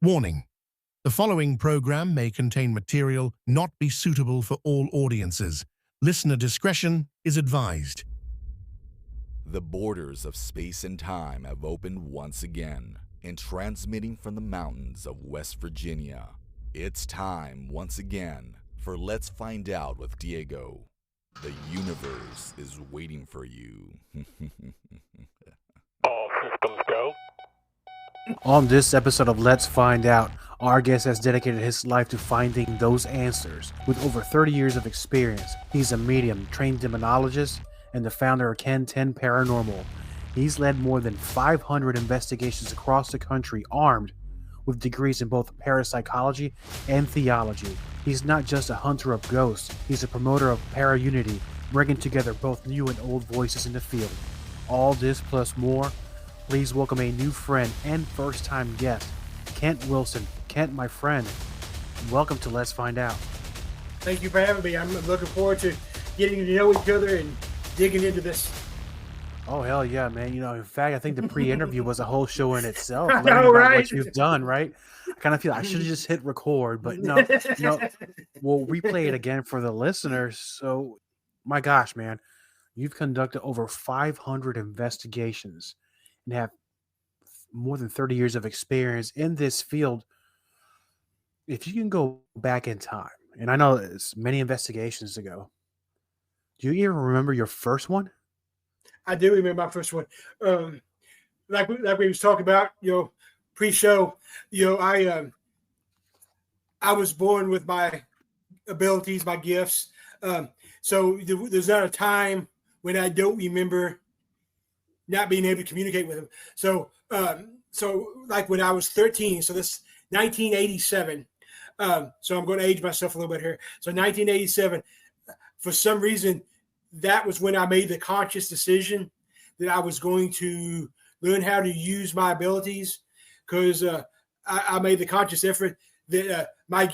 Warning: the following program may contain material not be suitable for all audiences. Listener discretion is advised. The borders of space and time have opened once again, and transmitting from the mountains of West Virginia, it's time once again for Let's Find Out with Diego. The universe is waiting for you. All systems go. On this episode of Let's Find Out, our guest has dedicated his life to finding those answers. With over 30 years of experience, he's a medium, trained demonologist, and the founder of KenTenn Paranormal. He's led more than 500 investigations across the country, armed with degrees in both parapsychology and theology. He's not just a hunter of ghosts, he's a promoter of para-unity, bringing together both new and old voices in the field. All this plus more. Please welcome a new friend and first-time guest, Kent Wilson. Kent, my friend, welcome to Let's Find Out. Thank you for having me. I'm looking forward to getting to know each other and digging into this. Oh, hell yeah, man. You know, in fact, I think the pre-interview was a whole show in itself. I know, learning about right? what you've done, right? I kind of feel I should have just hit record, but no, we'll replay it again for the listeners. So, my gosh, man, you've conducted over 500 investigations and have more than 30 years of experience in this field. If you can go back in time, and I know it's many investigations ago, do you even remember your first one? I do remember my first one. Like we was talking about, pre-show, I was born with my abilities, my gifts. So there's not a time when I don't remember not being able to communicate with him. So like when I was 13, so this 1987. So I'm going to age myself a little bit here. So 1987, for some reason, that was when I made the conscious decision that I was going to learn how to use my abilities, because I made the conscious effort that my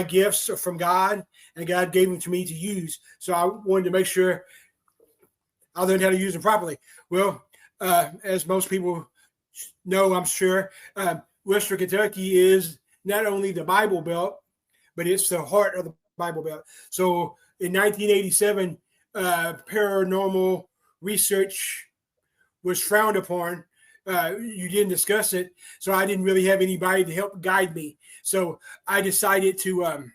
gifts are from God, and God gave them to me to use. So I wanted to make sure I learned how to use them properly. Well, as most people know, I'm sure, Western Kentucky is not only the Bible Belt, but it's the heart of the Bible Belt. So in 1987, paranormal research was frowned upon. You didn't discuss it, so I didn't really have anybody to help guide me. So I decided to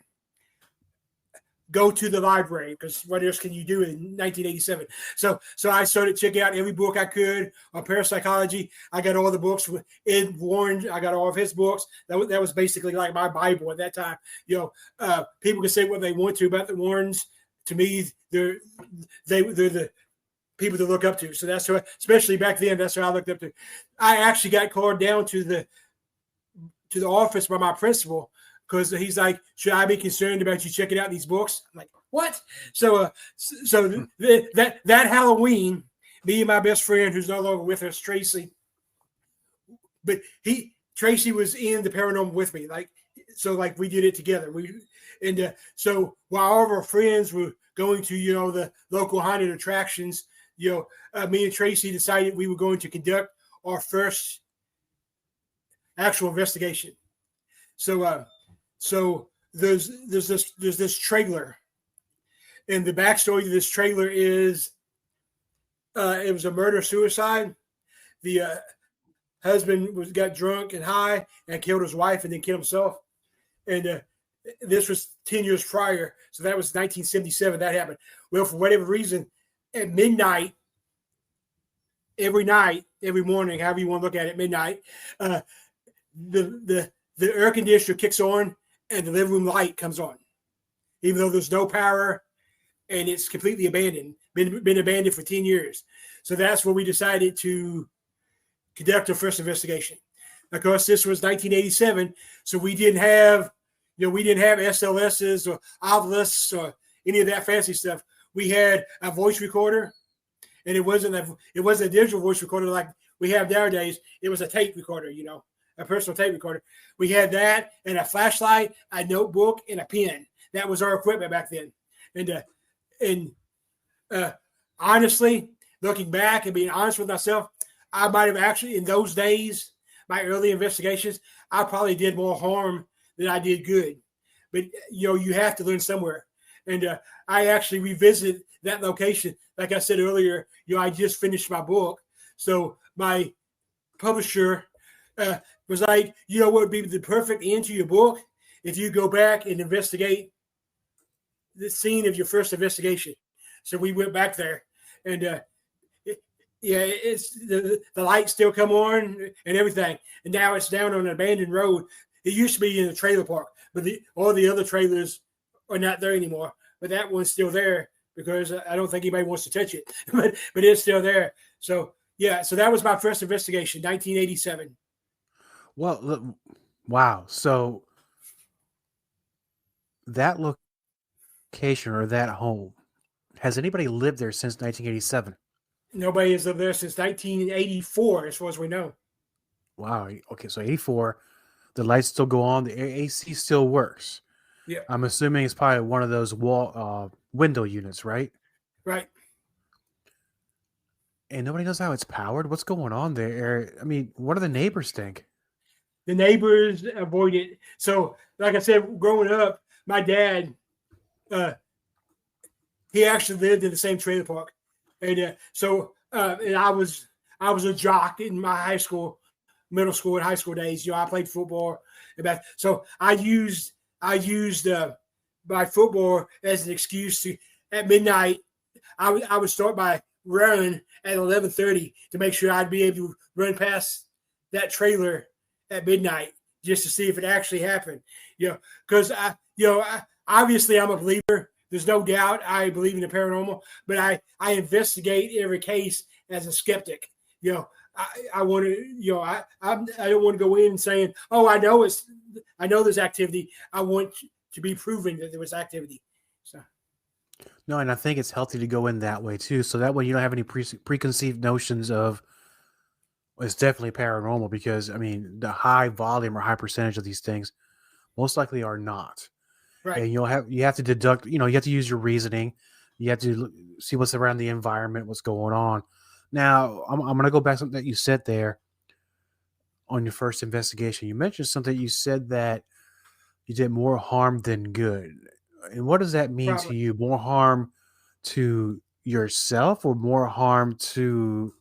go to the library, because what else can you do in 1987? So I started checking out every book I could on parapsychology. I got all the books with Ed Warren. I got all of his books. That was basically like my Bible at that time. People can say what they want to about the Warrens. To me, they're the people to look up to. So that's what, especially back then, that's what I looked up to. I actually got called down to the office by my principal, because he's like, should I be concerned about you checking out these books? I'm like, what? So that Halloween, me and my best friend, who's no longer with us, Tracy, but Tracy was in the paranormal with me. So we did it together. So while all of our friends were going to, the local haunted attractions, me and Tracy decided we were going to conduct our first actual investigation. So there's this trailer, and the backstory to this trailer is it was a murder-suicide. The husband got drunk and high and killed his wife and then killed himself. And this was 10 years prior. So that was 1977 that happened. Well, for whatever reason, at midnight, every morning, however you want to look at it, midnight, the air conditioner kicks on and the living room light comes on, even though there's no power and it's completely abandoned, been abandoned for 10 years. So that's where we decided to conduct our first investigation. Of course, this was 1987, so we didn't have SLSs or Ovilus or any of that fancy stuff. We had a voice recorder, and it wasn't a digital voice recorder like we have nowadays. It was a tape recorder, a personal tape recorder. We had that and a flashlight, a notebook, and a pen. That was our equipment back then. And honestly, looking back and being honest with myself, I might have actually, in those days, my early investigations, I probably did more harm than I did good. But you have to learn somewhere. And I actually revisited that location. Like I said earlier, I just finished my book, so my publisher was like, what would be the perfect end to your book if you go back and investigate the scene of your first investigation. So we went back there, and it's the lights still come on and everything, and now it's down on an abandoned road. It used to be in a trailer park, but all the other trailers are not there anymore. But that one's still there because I don't think anybody wants to touch it. but it's still there. So yeah, so that was my first investigation, 1987. Well, wow. So that location or that home, has anybody lived there since 1987? Nobody has lived there since 1984, as far as we know. Wow. Okay, so 84, the lights still go on, the AC still works. Yeah. I'm assuming it's probably one of those window units, right? Right. And nobody knows how it's powered. What's going on there? I mean, what do the neighbors think? The neighbors avoid it. So, like I said, growing up, my dad, he actually lived in the same trailer park, and and I was a jock in my high school, middle school, and high school days. I played football, so I used my football as an excuse to, at midnight, I would start by running at 11:30 to make sure I'd be able to run past that trailer at midnight just to see if it actually happened. Because obviously I'm a believer. There's no doubt I believe in the paranormal, but I investigate every case as a skeptic. I want to, I don't want to go in saying, oh, I know there's activity. I want to be proven that there was activity. So. No, and I think it's healthy to go in that way too. So that way you don't have any preconceived notions of it's definitely paranormal, because I mean the high volume or high percentage of these things most likely are not. Right. And you have to deduct, you have to use your reasoning. You have to see what's around the environment, what's going on. Now, I'm going to go back to something that you said there on your first investigation. You mentioned something. You said that you did more harm than good. And what does that mean to you? More harm to yourself or more harm to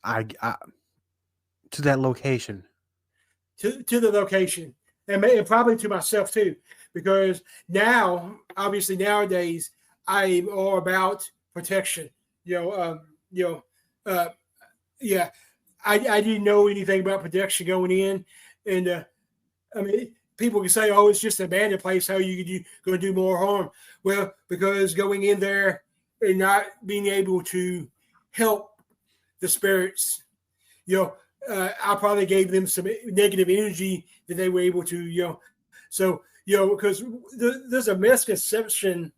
to that location? To the location, and probably to myself too, because now, obviously nowadays, I'm all about protection. I didn't know anything about protection going in, and I mean, people can say, "Oh, it's just an abandoned place. How are you going to do more harm?" Well, because going in there and not being able to help the spirits, I probably gave them some negative energy that they were able to, because there's a misconception,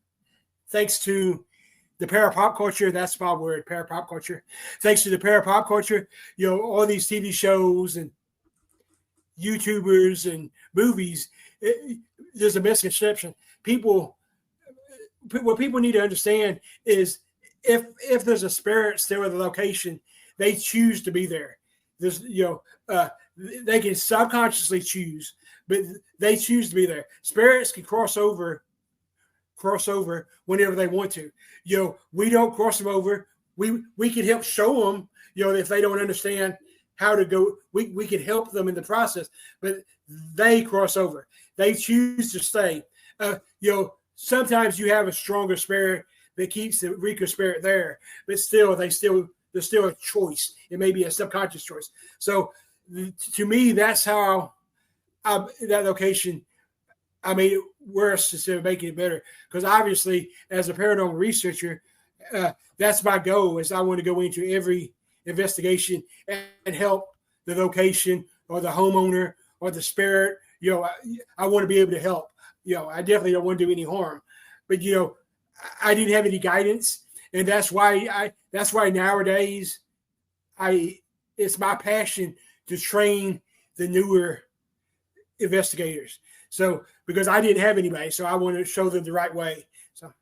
thanks to the parapop culture. That's my word, parapop culture. Thanks to the parapop culture, all these TV shows and YouTubers and movies, there's a misconception. What people need to understand is if there's a spirit still at the location, they choose to be there. There's, they can subconsciously choose, but they choose to be there. Spirits can cross over whenever they want to. We don't cross them over. We can help show them, if they don't understand how to go, we can help them in the process, but they cross over. They choose to stay. Sometimes you have a stronger spirit that keeps the weaker spirit there, but there's still a choice. It may be a subconscious choice. So to me, that's how that location, I made it worse instead of making it better. Because obviously, as a paranormal researcher, that's my goal. Is I want to go into every investigation and help the location or the homeowner or the spirit. I want to be able to help. I definitely don't want to do any harm. But I didn't have any guidance, and that's why nowadays it's my passion to train the newer investigators. So because I didn't have anybody, so I want to show them the right way. So.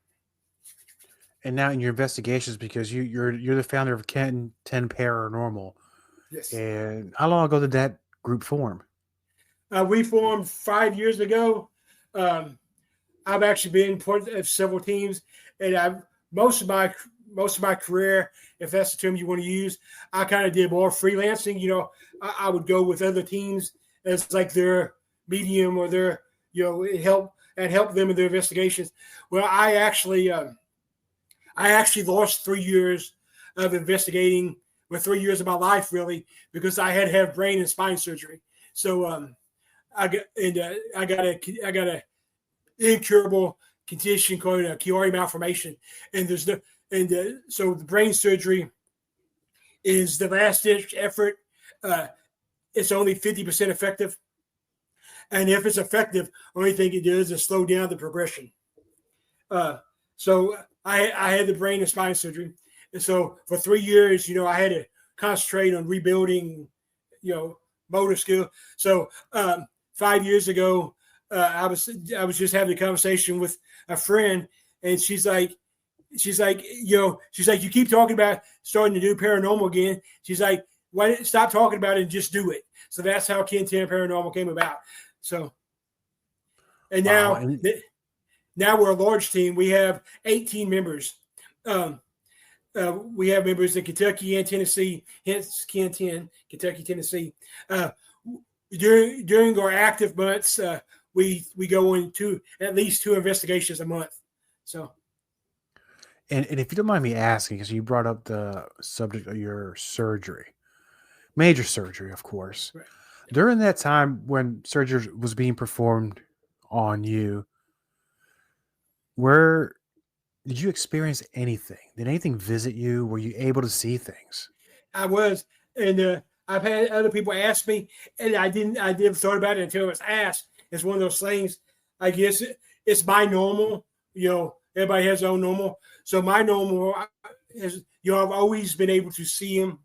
And now in your investigations, because you're the founder of KenTenn Paranormal. Yes. And how long ago did that group form? We formed 5 years ago. I've actually been part of several teams, and I've most of my career, if that's the term you want to use, I kind of did more freelancing. I would go with other teams as like their medium or their help them in their investigations. Well, I actually lost 3 years of investigating, or 3 years of my life really, because I had to have brain and spine surgery. So I got a incurable condition called a Chiari malformation, and so the brain surgery is the last ditch effort. It's only 50% effective, and if it's effective, only thing it does is slow down the progression. So I had the brain and spine surgery, and so for 3 years, I had to concentrate on rebuilding, motor skill. So 5 years ago, I was just having a conversation with a friend, and she's like, you keep talking about starting to do paranormal again. She's like, why stop talking about it and just do it? So that's how KenTenn Paranormal came about. So, and now, Wow. now we're a large team. We have 18 members. We have members in Kentucky and Tennessee, hence KenTenn, Kentucky, Tennessee. During our active months, we go into at least 2 investigations a month. So, And if you don't mind me asking, because you brought up the subject of your surgery, major surgery, of course. right. During that time when surgery was being performed on you, where did you experience anything? Did anything visit you? Were you able to see things? I was, and I've had other people ask me, and I didn't thought about it until it was asked. It's one of those things. I guess it's my normal. Everybody has their own normal. So my normal is, I've always been able to see him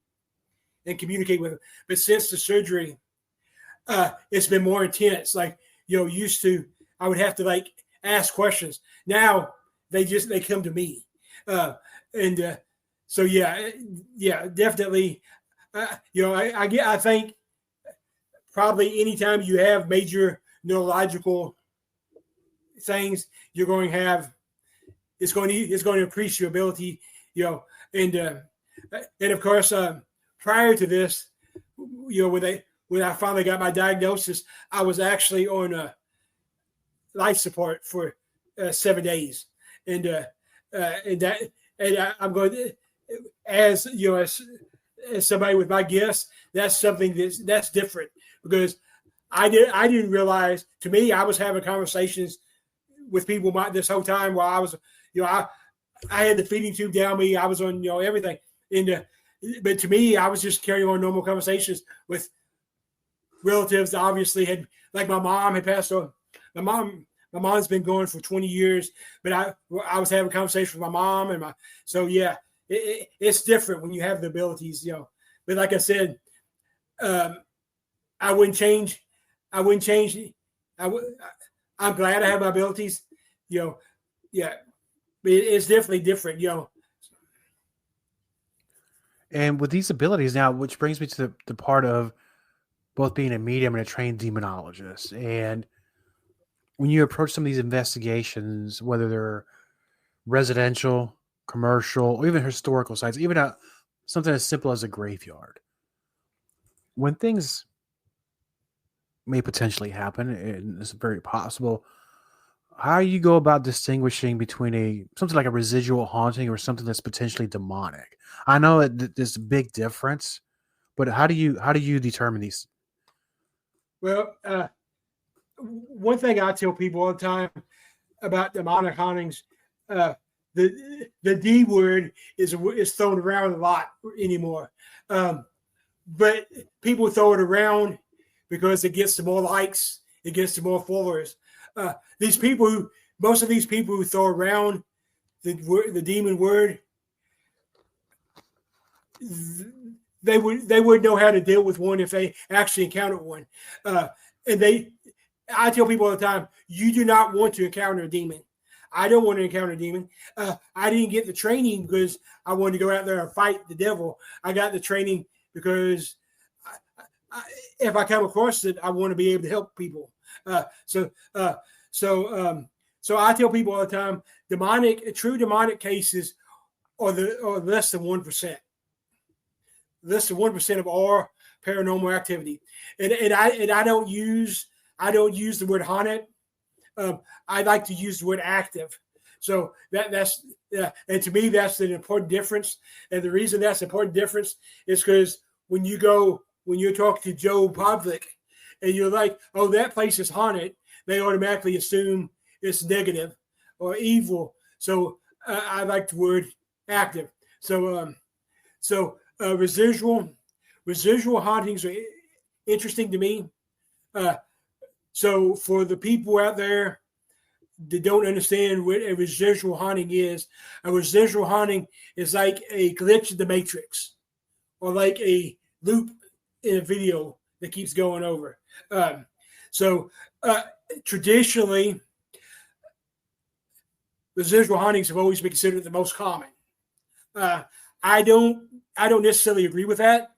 and communicate with him. But since the surgery, it's been more intense. Like, used to, I would have to like ask questions. Now they come to me. So yeah, definitely. I think probably anytime you have major neurological things, you're going to have, it's going to increase your ability, and of course, prior to this, when I finally got my diagnosis, I was actually on life support for 7 days, and I'm going to, as somebody with my gifts, that's something that's different, because I didn't realize. To me, I was having conversations with people this whole time while I was, I had the feeding tube down me. I was on, everything. And but to me, I was just carrying on normal conversations with relatives. That obviously had, like, my mom had passed on. My mom's been gone for 20 years, but I was having conversations with my mom and so yeah, it's different when you have the abilities, But like I said, I wouldn't change. I'm glad I have my abilities, Yeah, but it's definitely different, And with these abilities now, which brings me to the part of both being a medium and a trained demonologist. And when you approach some of these investigations, whether they're residential, commercial, or even historical sites, even something as simple as a graveyard, when things may potentially happen, and it's very possible, how do you go about distinguishing between something like a residual haunting or something that's potentially demonic? I know there's a big difference, but how do you determine these? Well, one thing I tell people all the time about demonic hauntings, the D word is thrown around a lot anymore, but people throw it around because it gets to more likes, it gets to more followers. Most of these people who throw around the demon word, they would know how to deal with one if they actually encountered one. I tell people all the time, you do not want to encounter a demon. I don't want to encounter a demon. I didn't get the training because I wanted to go out there and fight the devil. I got the training because if I come across it, I want to be able to help people. So I tell people all the time, true demonic cases are less than 1%. Less than 1% of all paranormal activity, and I don't use the word haunted. I like to use the word active. So that's and to me that's an important difference. And the reason that's an important difference is because when you're talking to Joe Povlick and you're like, oh, that place is haunted, they automatically assume it's negative or evil. So I like the word active. So residual hauntings are interesting to me. So for the people out there that don't understand what a residual haunting is, a residual haunting is like a glitch in the matrix or like a loop in a video that keeps going over. Traditionally, residual hauntings have always been considered the most common. I don't necessarily agree with that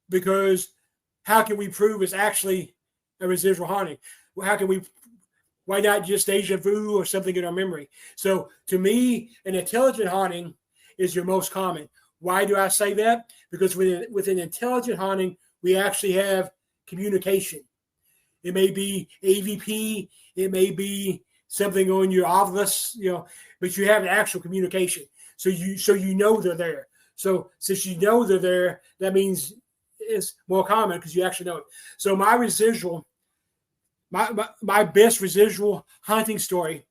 because how can we prove it's actually a residual haunting? Why not just deja vu or something in our memory? So to me, an intelligent haunting is your most common. Why do I say that? Because with an intelligent haunting, we actually have communication. It may be AVP, it may be something on your ovilus, but you have an actual communication. So you know they're there. So since you know they're there, that means it's more common because you actually know it. So my best residual haunting story,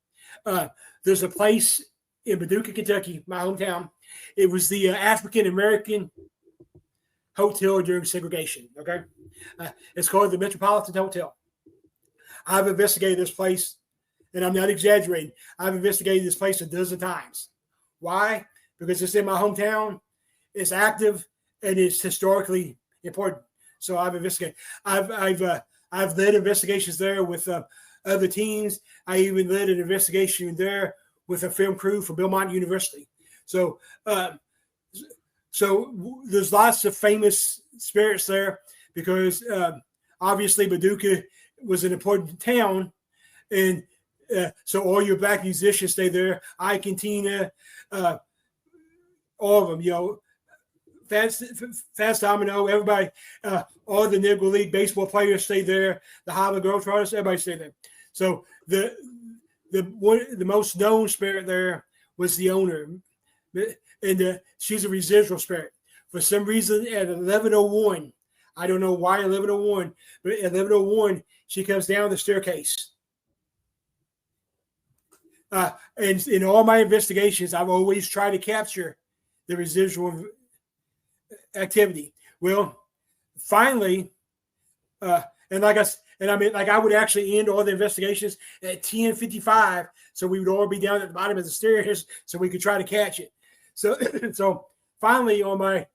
there's a place in Paducah, Kentucky, my hometown. It was the African American hotel during segregation. Okay, it's called the Metropolitan Hotel. I've investigated this place, and I'm not exaggerating. I've investigated this place a dozen times. Why? Because it's in my hometown, it's active, and it's historically important. So I've investigated. I've led investigations there with other teams. I even led an investigation there with a film crew from Belmont University. So there's lots of famous spirits there because obviously Paducah was an important town, and so all your black musicians stay there. I Cantina, all of them, Fast Domino, everybody, all the Negro League baseball players stay there. The Harlem Globetrotters, everybody stay there. So the most known spirit there was the owner, and she's a residual spirit. For some reason, at 11:01, I don't know why 11:01, but at 11:01 she comes down the staircase. And in all my investigations, I've always tried to capture the residual activity. Well, finally, I would actually end all the investigations at 10:55, so we would all be down at the bottom of the stairs, so we could try to catch it. So finally, on my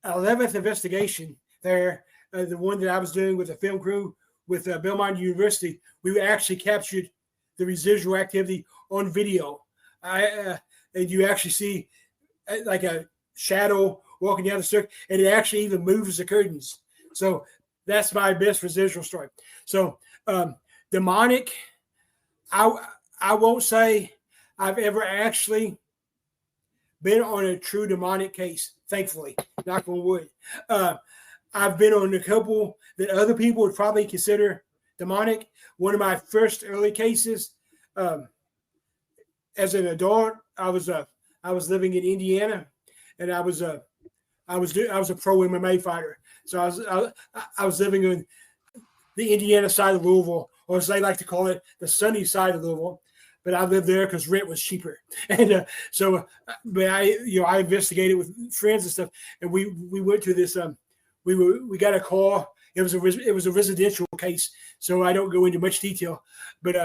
11th investigation there, the one that I was doing with the film crew with Belmont University, we actually captured the residual activity on video. And you actually see like a shadow walking down the staircase, and it actually even moves the curtains. So that's my best residual story. So demonic, I won't say I've ever actually been on a true demonic case, thankfully, knock on wood. I've been on a couple that other people would probably consider demonic. One of my first early cases, as an adult, I was living in Indiana, and I was a pro MMA fighter. So I was living in the Indiana side of Louisville, or as they like to call it, the sunny side of Louisville. But I lived there because rent was cheaper, and but I investigated with friends and stuff, and we went to this. We got a call. It was a residential case, so I don't go into much detail, but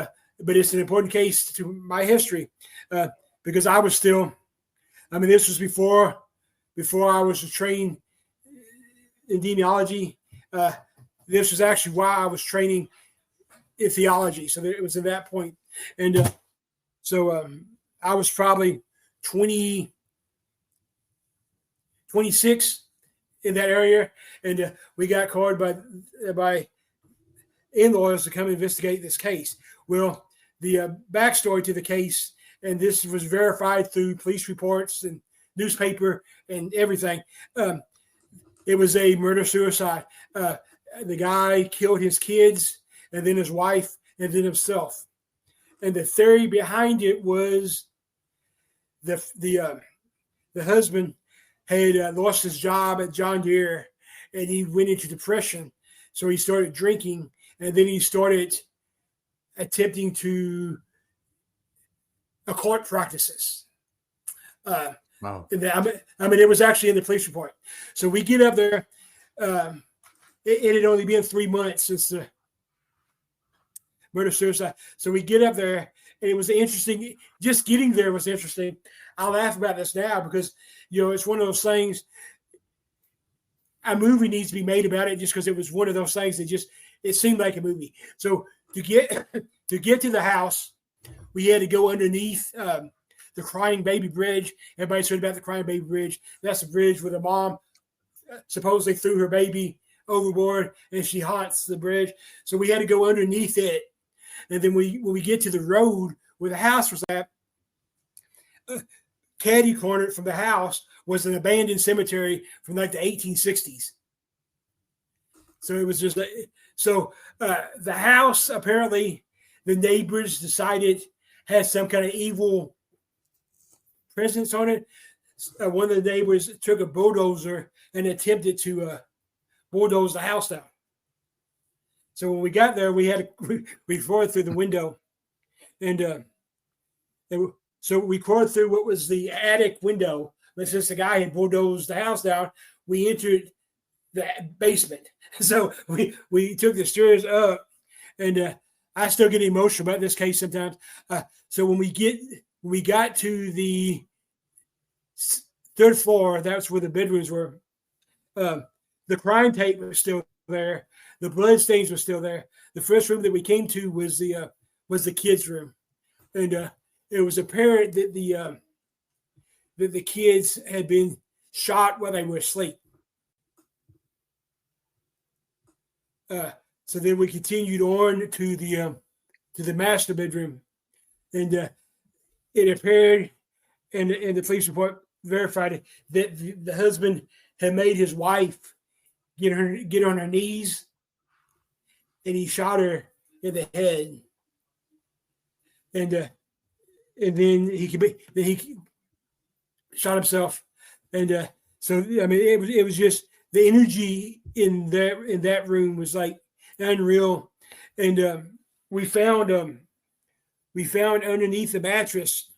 it's an important case to my history because I was still. I mean, this was before I was trained in demonology. This was actually why I was training in theology. So it was at that point. And I was probably 26, in that area, and we got called by in-laws to come investigate this case. Well, the backstory to the case, and this was verified through police reports and newspaper and everything. It was a murder-suicide. The guy killed his kids, and then his wife, and then himself. And the theory behind it was the husband had lost his job at John Deere, and he went into depression. So he started drinking, and then he started attempting to occult practices. Wow. I mean, it was actually in the police report. So we get up there. It had only been 3 months since the murder-suicide. So we get up there, and it was interesting. Just getting there was interesting. I laugh about this now because, it's one of those things. A movie needs to be made about it just because it was one of those things that it seemed like a movie. So to get to the house, we had to go underneath the Crying Baby Bridge. Everybody's heard about the Crying Baby Bridge. That's the bridge where the mom supposedly threw her baby overboard, and she haunts the bridge. So we had to go underneath it. And then when we get to the road where the house was at, caddy corner from the house was an abandoned cemetery from like the 1860s. So it was just the house, apparently the neighbors decided had some kind of evil presence on it. One of the neighbors took a bulldozer and attempted to bulldoze the house down. So when we got there, we crawled through the window, and so we crawled through what was the attic window. But since the guy had bulldozed the house down, we entered the basement. So we took the stairs up, and I still get emotional about this case sometimes. So when we got to the third floor, that's where the bedrooms were. The crime tape was still there. The blood stains were still there. The first room that we came to was the kids' room, and it was apparent that the kids had been shot while they were asleep. So then we continued on to the master bedroom, and it appeared, and the police report verified it, that the husband had made his wife get on her knees, and he shot her in the head, and then he shot himself, and so I mean it was just the energy in that room was like unreal, and we found underneath the mattress,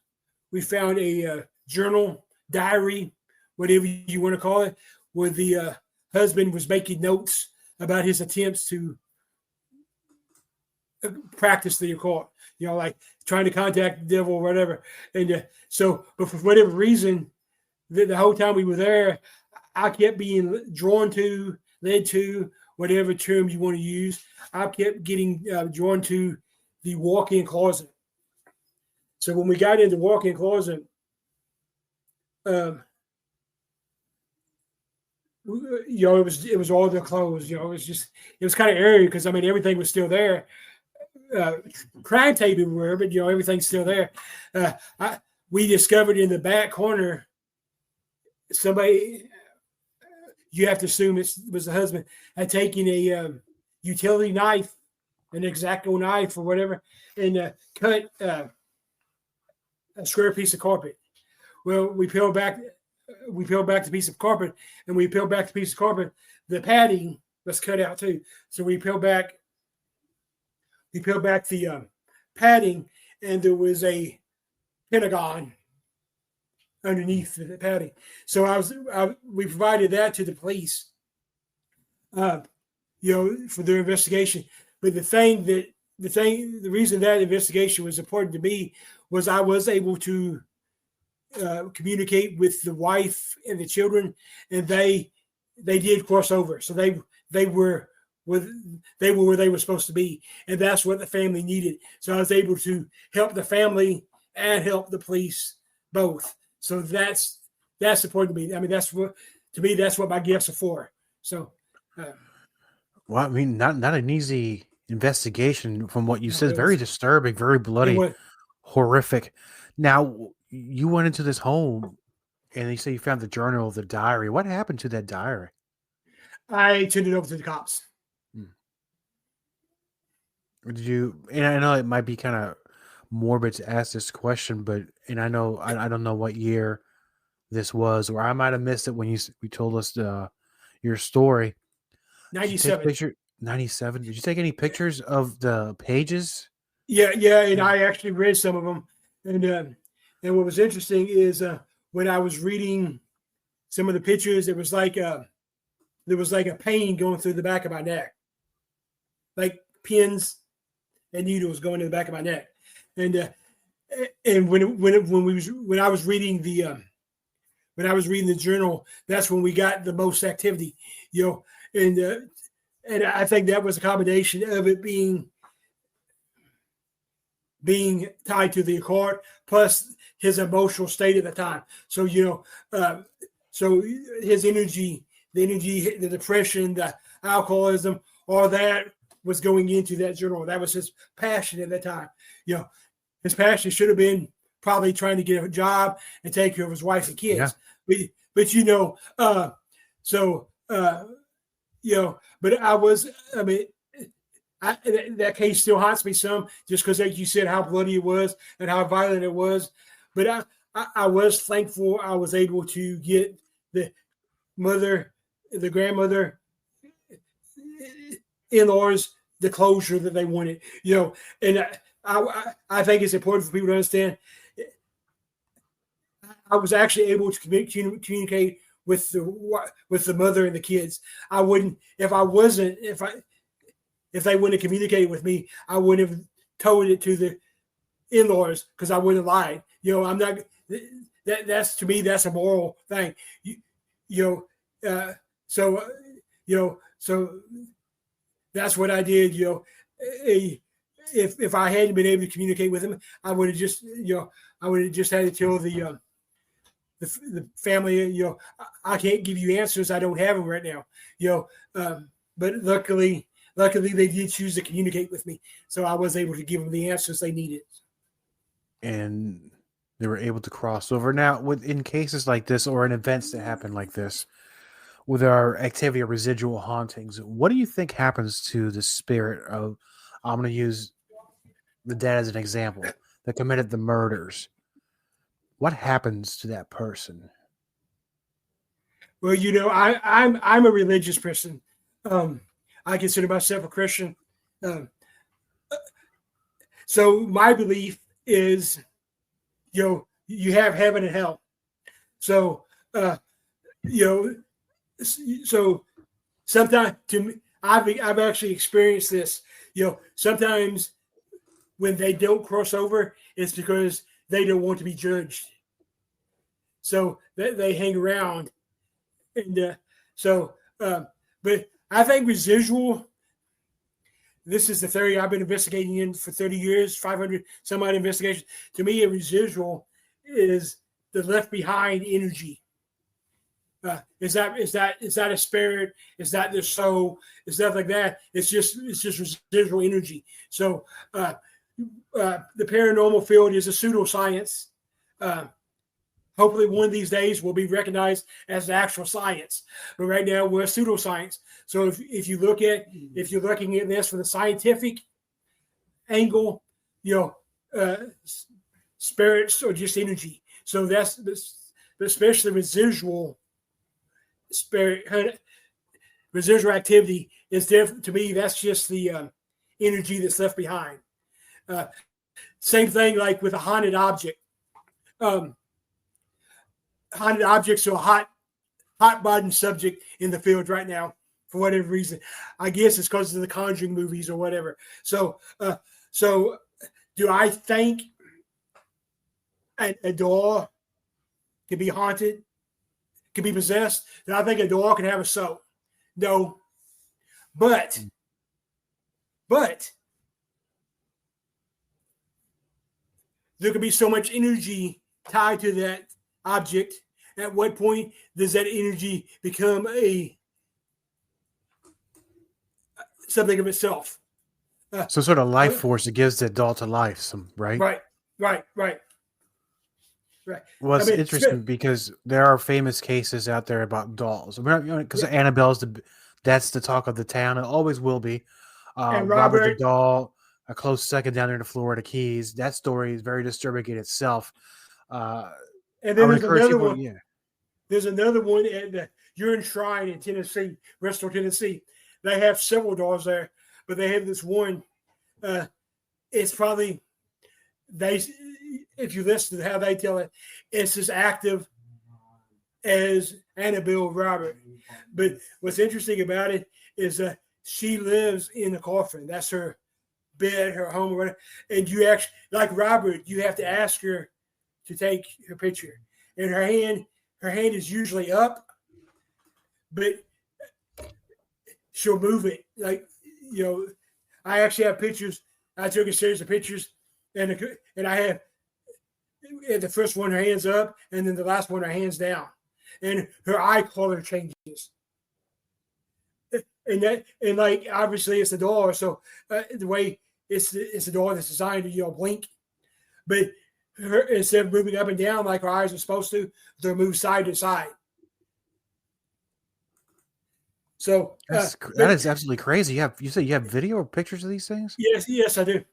we found a journal, diary, whatever you want to call it, where the husband was making notes about his attempts to practice the occult, like trying to contact the devil or whatever. And but for whatever reason, the whole time we were there, I kept being led to, whatever term you want to use. I kept getting drawn to the walk-in closet. So when we got into the walk-in closet, it was all the clothes. It was kind of airy because I mean everything was still there. Crime tape everywhere, but everything's still there. We discovered in the back corner somebody, you have to assume it was the husband, had taken a utility knife, an X-Acto knife or whatever, and cut a square piece of carpet. Well, we peeled back the piece of carpet, and we peeled back the piece of carpet. The padding was cut out too. So we peeled back the padding, and there was a pentagon underneath the padding. So we provided that to the police, for their investigation. But the reason that investigation was important to me was I was able to communicate with the wife and the children, and they did cross over. So they were where they were supposed to be, and that's what the family needed. So I was able to help the family and help the police both. So that's important to me. I mean, that's what to me, that's what my gifts are for. So, Well, I mean, not an easy investigation from what you no, said. Very disturbing, very it bloody, was. horrific. Now, you went into this home and you say you found the journal, the diary. What happened to that diary? I turned it over to the cops. Did you? And I know it might be kind of morbid to ask this question, but I know I don't know what year this was, or I might have missed it when you told us your story. Did you take 97. picture 97? Did you take any pictures of the pages? Yeah, and I actually read some of them. And what was interesting is when I was reading some of the pictures, it was like there was like a pain going through the back of my neck, like pins and needles going to the back of my neck. And when I was reading the journal, that's when we got the most activity, and I think that was a combination of it being tied to the occult plus his emotional state at the time. So so his energy, the depression, the alcoholism, all that was going into that journal. That was his passion at that time. His passion should have been probably trying to get a job and take care of his wife and kids. Yeah. But that case still haunts me some, just because, like you said, how bloody it was and how violent it was. But I was thankful I was able to get the grandmother, in-laws, the closure that they wanted. And I think it's important for people to understand. I was actually able to communicate with the mother and the kids. I wouldn't if they wouldn't have communicated with me, I wouldn't have told it to the in-laws, because I wouldn't have lied. I'm not. That's, to me, that's a moral thing. So that's what I did. If I hadn't been able to communicate with him, I would have just had to tell the family, I can't give you answers. I don't have them right now. But luckily they did choose to communicate with me, so I was able to give them the answers they needed. And they were able to cross over. Now, in cases like this, or in events that happen like this, with our activity of residual hauntings, what do you think happens to the spirit of, I'm going to use the dad as an example, that committed the murders? What happens to that person? Well, I'm a religious person. I consider myself a Christian. So my belief is, you have heaven and hell. So, so sometimes, to me, I've actually experienced this. Sometimes when they don't cross over, it's because they don't want to be judged. So they hang around. And but I think residual, this is the theory I've been investigating in for 30 years, 500 some odd investigations. To me, a residual is the left behind energy. Is that a spirit? Is that the soul? Is that like that? It's just residual energy. So the paranormal field is a pseudoscience. Hopefully one of these days will be recognized as the actual science. But right now we're a pseudoscience. So if you're looking at this from the scientific angle, spirits are just energy. So that's especially residual activity is different to me. That's just the energy that's left behind. Same thing like with a haunted object. Haunted objects are a hot button subject in the field right now for whatever reason. I guess it's because of the Conjuring movies or whatever. So do I think a doll can be haunted, can be possessed? Do I think a doll can have a soul? No. But there could be so much energy tied to that object at what point does that energy become something of itself? So sort of life force that gives the doll to life, right? Right. Well, it's interesting because there are famous cases out there about dolls. Because Annabelle's that's the talk of the town. It always will be. And Robert the doll, a close second down there in the Florida Keys. That story is very disturbing in itself. And then there's another one. Yeah. There's another one at the Urine Shrine in Tennessee, Bristol, Tennessee. They have several dolls there, but they have this one. It's probably if you listen to how they tell it, it's as active as Annabelle Robert. But what's interesting about it is she lives in a coffin. That's her bed, her home, or whatever. And you actually, like Robert, you have to ask her to take her picture. And her hand is usually up, but she'll move it. Like, I actually have pictures. I took a series of pictures, and I have the first one, her hands up, and then the last one, her hands down, and her eye color changes. And like obviously it's a doll, so the way it's a doll that's designed to blink, but instead of moving up and down like our eyes are supposed to, they'll move side to side. So that is absolutely crazy. You say you have video or pictures of these things? Yes, I do.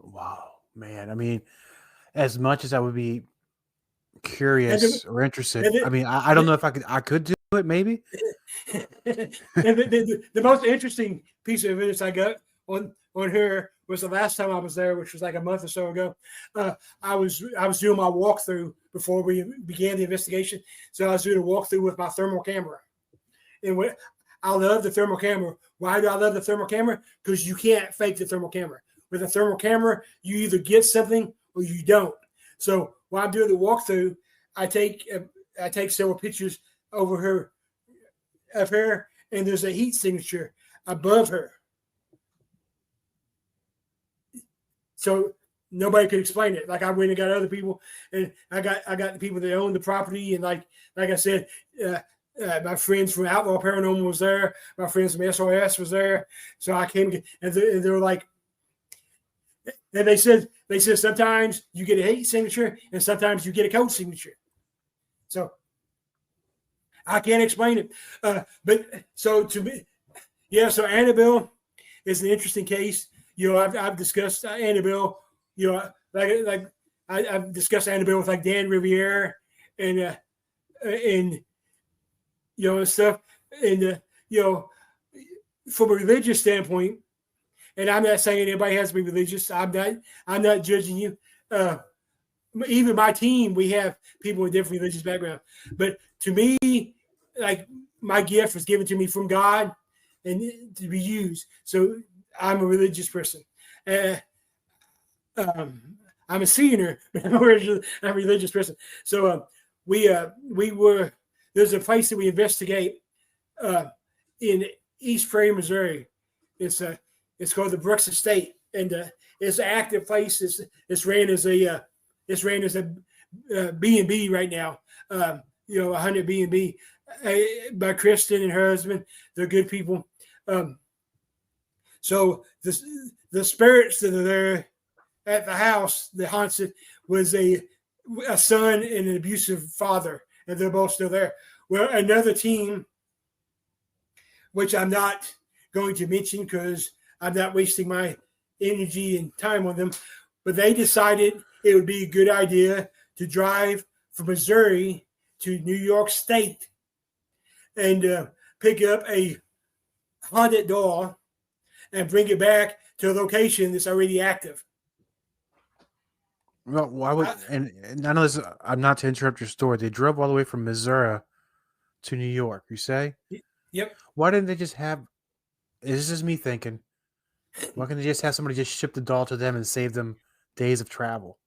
Wow, man. I mean, as much as I would be curious or interested, I don't know if I could do it, maybe. And the most interesting piece of evidence I got on her was the last time I was there, which was like a month or so ago. I was doing my walkthrough before we began the investigation, so I was doing a walkthrough with my thermal camera. And I love the thermal camera. Why do I love the thermal camera? Because you can't fake the thermal camera. With a thermal camera, you either get something or you don't. So while I'm doing the walkthrough, I take several pictures of her, and there's a heat signature above her. So nobody could explain it. Like I went and got other people, and I got the people that own the property, and like I said. My friends from Outlaw Paranormal was there. My friends from SOS was there. So I came and they were like, and they said sometimes you get a heat signature and sometimes you get a cold signature. So I can't explain it. But so to me, so Annabelle is an interesting case. I've discussed Annabelle. I've discussed Annabelle with like Dan Riviere and and stuff. And, from a religious standpoint, and I'm not saying anybody has to be religious. I'm not judging you. Even my team, we have people with different religious backgrounds. But to me, like my gift was given to me from God and to be used. So I'm a religious person. I'm a sinner, but I'm a religious person. So there's a place that we investigate in East Prairie, Missouri. It's called the Brooks Estate, and it's an active place. It's ran as a B&B right now. 100 B&B by Kristen and her husband. They're good people. So the spirits that are there at the house that haunts it was a son and an abusive father. And they're both still there. Well, another team, which I'm not going to mention because I'm not wasting my energy and time on them, but they decided it would be a good idea to drive from Missouri to New York State and pick up a haunted doll and bring it back to a location that's already active. Well, why would and none of this? I'm not to interrupt your story. They drove all the way from Missouri to New York. You say? Yep. Why didn't they just have? This is me thinking. Why can't they just have somebody just ship the doll to them and save them days of travel?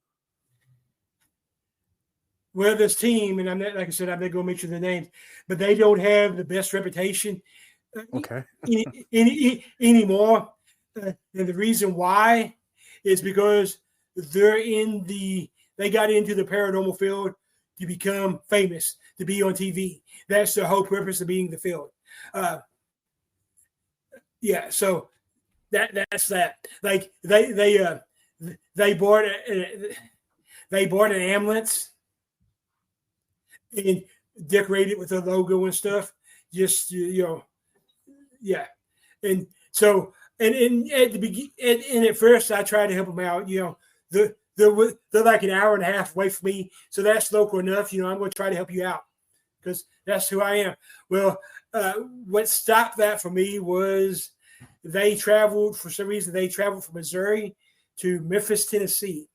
Well, this team, and I'm not, like I said, I'm not going to mention the names, but they don't have the best reputation. Okay. Anymore, and the reason why is because they got into the paranormal field to become famous, to be on TV. That's the whole purpose of being in the field. Yeah, so that's that. Like they bought an ambulance and decorated with the logo and stuff. Just yeah. And so and at the beginning, and at first I tried to help them out. They're like an hour and a half away from me, so that's local enough. I'm going to try to help you out because that's who I am. Well, what stopped that for me was they traveled for some reason. They traveled from Missouri to Memphis, Tennessee,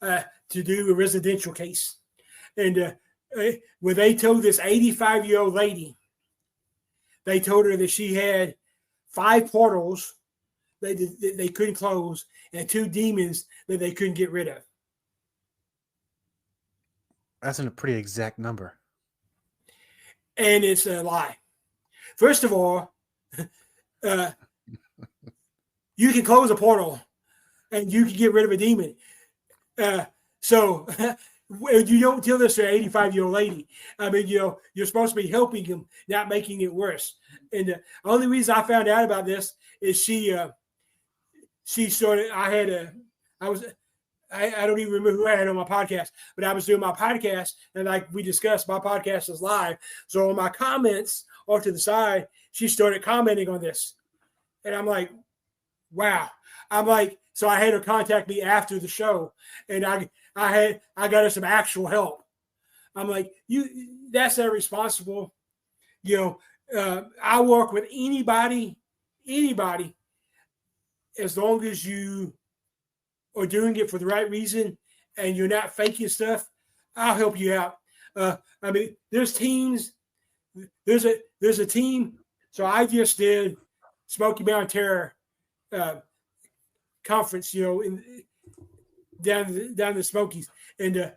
to do a residential case, and when they told this 85-year-old lady, they told her that she had 5 portals they couldn't close and 2 demons that they couldn't get rid of. That's a pretty exact number. And it's a lie. First of all, you can close a portal and you can get rid of a demon. So you don't tell this to an 85-year-old lady. I mean, you're supposed to be helping them, not making it worse. And the only reason I found out about this is she started. I don't even remember who I had on my podcast, but I was doing my podcast, and like we discussed, my podcast is live. So on my comments off to the side, she started commenting on this, and I'm like, wow. So I had her contact me after the show, and I got her some actual help. I'm like, that's irresponsible. I work with anybody, as long as you are doing it for the right reason and you're not faking stuff, I'll help you out. I mean, there's teams. There's a team. So I just did Smoky Mountain Terror conference, down the Smokies, and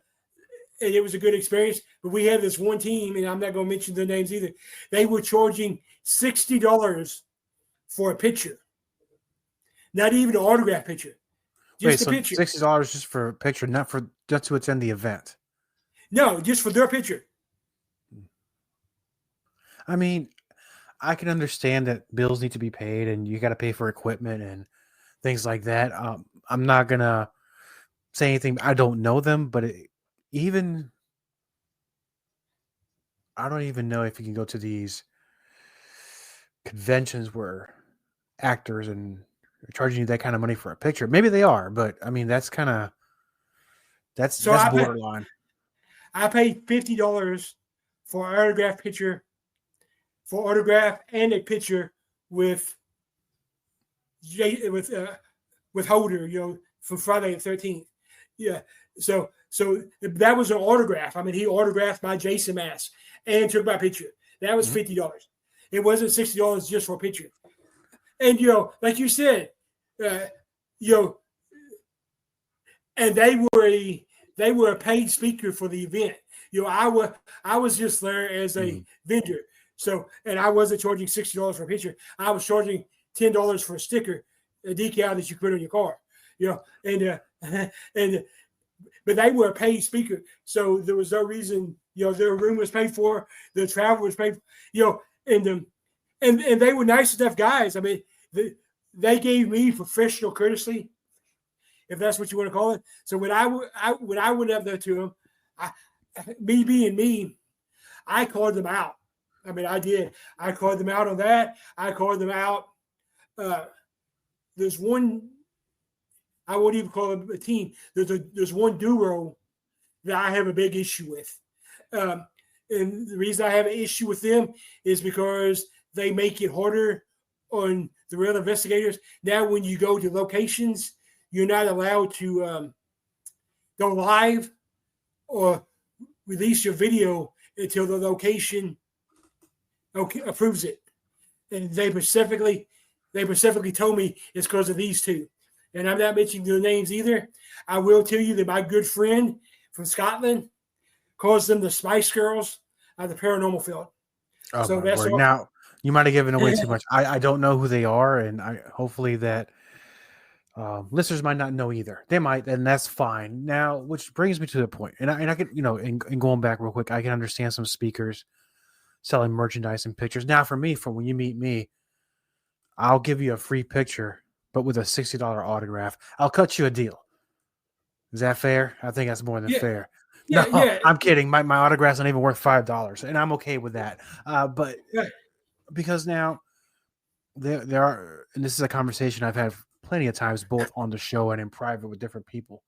it was a good experience. But we had this one team, and I'm not going to mention their names either. They were charging $60 for a picture, not even an autograph picture, just a picture. $60 just for a picture, not to attend the event. No, just for their picture. I mean, I can understand that bills need to be paid, and you got to pay for equipment and things like that. I'm not gonna say anything. I don't know them, but I don't even know if you can go to these conventions where actors and they're charging you that kind of money for a picture. Maybe they are, but I mean that's borderline. I paid $50 for an autograph picture, and a picture with Holder, from Friday the 13th. Yeah. So that was an autograph. I mean, he autographed my Jason mask and took my picture. That was $50. It wasn't $60 just for a picture. And like you said, and they were a paid speaker for the event. I was just there as a vendor. So, and I wasn't charging $60 for a picture. I was charging $10 for a sticker, a decal that you put on your car. But they were a paid speaker, so there was no reason. Their room was paid for, their travel was paid for. And they were nice enough guys. I mean, they gave me professional courtesy, if that's what you want to call it. So when I went up there to them, me being me, I called them out. I mean, I did. I called them out on that. I called them out. There's one. I won't even call it a team. There's one duo that I have a big issue with. And the reason I have an issue with them is because they make it harder on the real investigators. Now, when you go to locations, you're not allowed to go live or release your video until the location approves it. And they specifically told me it's because of these two. And I'm not mentioning their names either. I will tell you that my good friend from Scotland calls them the Spice Girls of the paranormal field. Oh, so that's all. Now, you might have given away too much. I don't know who they are, and hopefully that Listeners might not know either. They might, and that's fine. Now, which brings me to the point, and I can, and going back real quick, I can understand some speakers selling merchandise and pictures. Now, for me, from when you meet me, I'll give you a free picture, but with a $60 autograph. I'll cut you a deal. Is that fair? I think that's more than fair. Yeah, No, yeah. I'm kidding. My autograph's not even worth $5, and I'm okay with that. But because now there are, and this is a conversation I've had plenty of times, both on the show and in private with different people,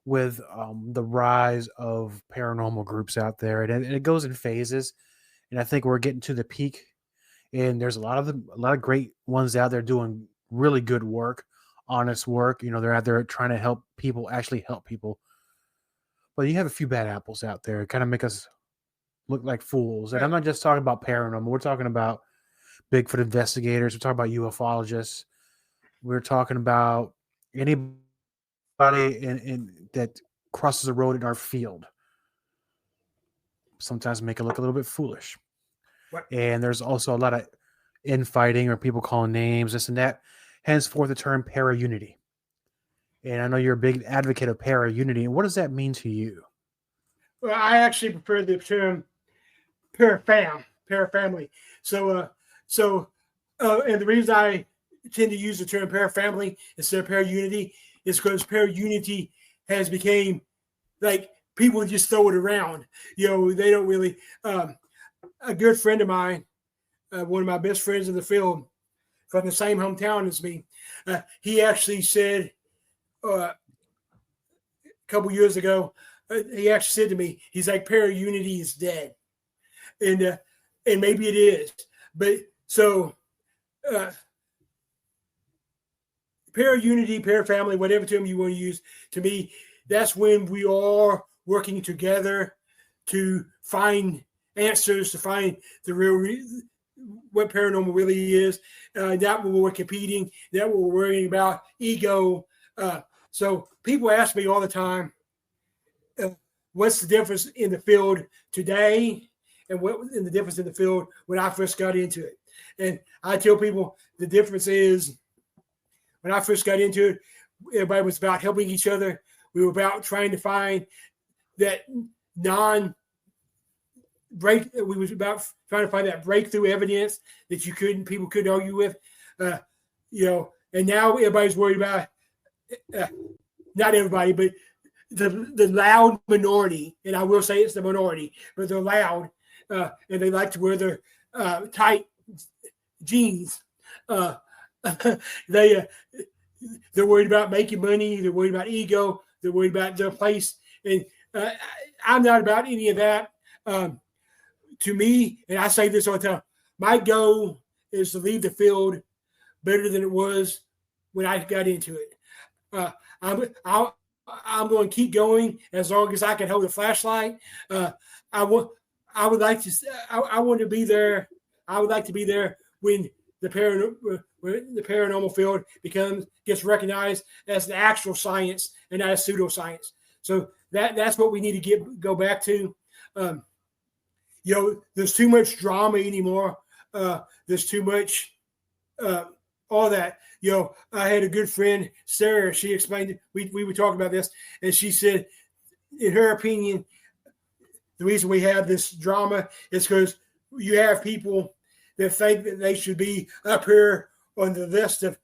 with the rise of paranormal groups out there, and it goes in phases. And I think we're getting to the peak, and there's a lot of great ones out there doing really good work, honest work. They're out there trying to actually help people. But you have a few bad apples out there, kind of make us look like fools. And I'm not just talking about paranormal. We're talking about Bigfoot investigators. We're talking about UFOlogists. We're talking about anybody that crosses the road in our field. Sometimes make it look a little bit foolish. And there's also a lot of infighting or people calling names, this and that. Henceforth, the term para-unity. And I know you're a big advocate of para-unity. And what does that mean to you? Well, I actually prefer the term parafamily. So, and the reason I tend to use the term parafamily instead of para-unity is because para-unity has become like people just throw it around. They don't really. A good friend of mine, one of my best friends in the field, from the same hometown as me, he actually said a couple years ago, he actually said to me, he's like, para-unity is dead. And maybe it is. But so para-unity, para-family, whatever term you want to use, to me, that's when we are working together to find answers, to find the real what paranormal really is. Not when we're competing, not when we're worrying about ego. So people ask me all the time, what's the difference in the field today and what in the difference in the field when I first got into it? And I tell people the difference is when I first got into it, everybody was about helping each other. We were about trying to find that we was about trying to find that breakthrough evidence that people couldn't argue with, and now everybody's worried about, not everybody, but the loud minority, and I will say it's the minority, but they're loud, and they like to wear their tight jeans. They're worried about making money. They're worried about ego. They're worried about their place. And I'm not about any of that. To me, and I say this all the time, my goal is to leave the field better than it was when I got into it. I'm going to keep going as long as I can hold a flashlight. I want to be there. I would like to be there when the paranormal field gets recognized as the actual science and not as pseudoscience. So that's what we need to go back to. There's too much drama anymore. There's too much all that. I had a good friend, Sarah. She explained it. We were talking about this, and she said, in her opinion, the reason we have this drama is because you have people that think that they should be up here on the list of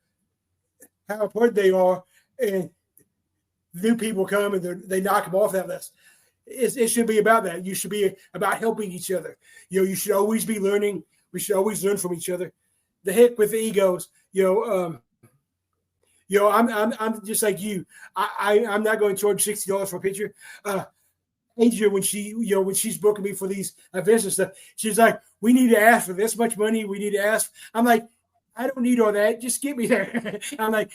how important they are, and new people come and they knock them off that list. It should be about that. You should be about helping each other. You should always be learning. We should always learn from each other. The heck with the egos. I'm just like you. I'm not going to charge $60 for a picture. Asia, when she's booking me for these events and stuff, she's like, we need to ask for this much money. We need to ask. I'm like, I don't need all that. Just get me there. I'm like,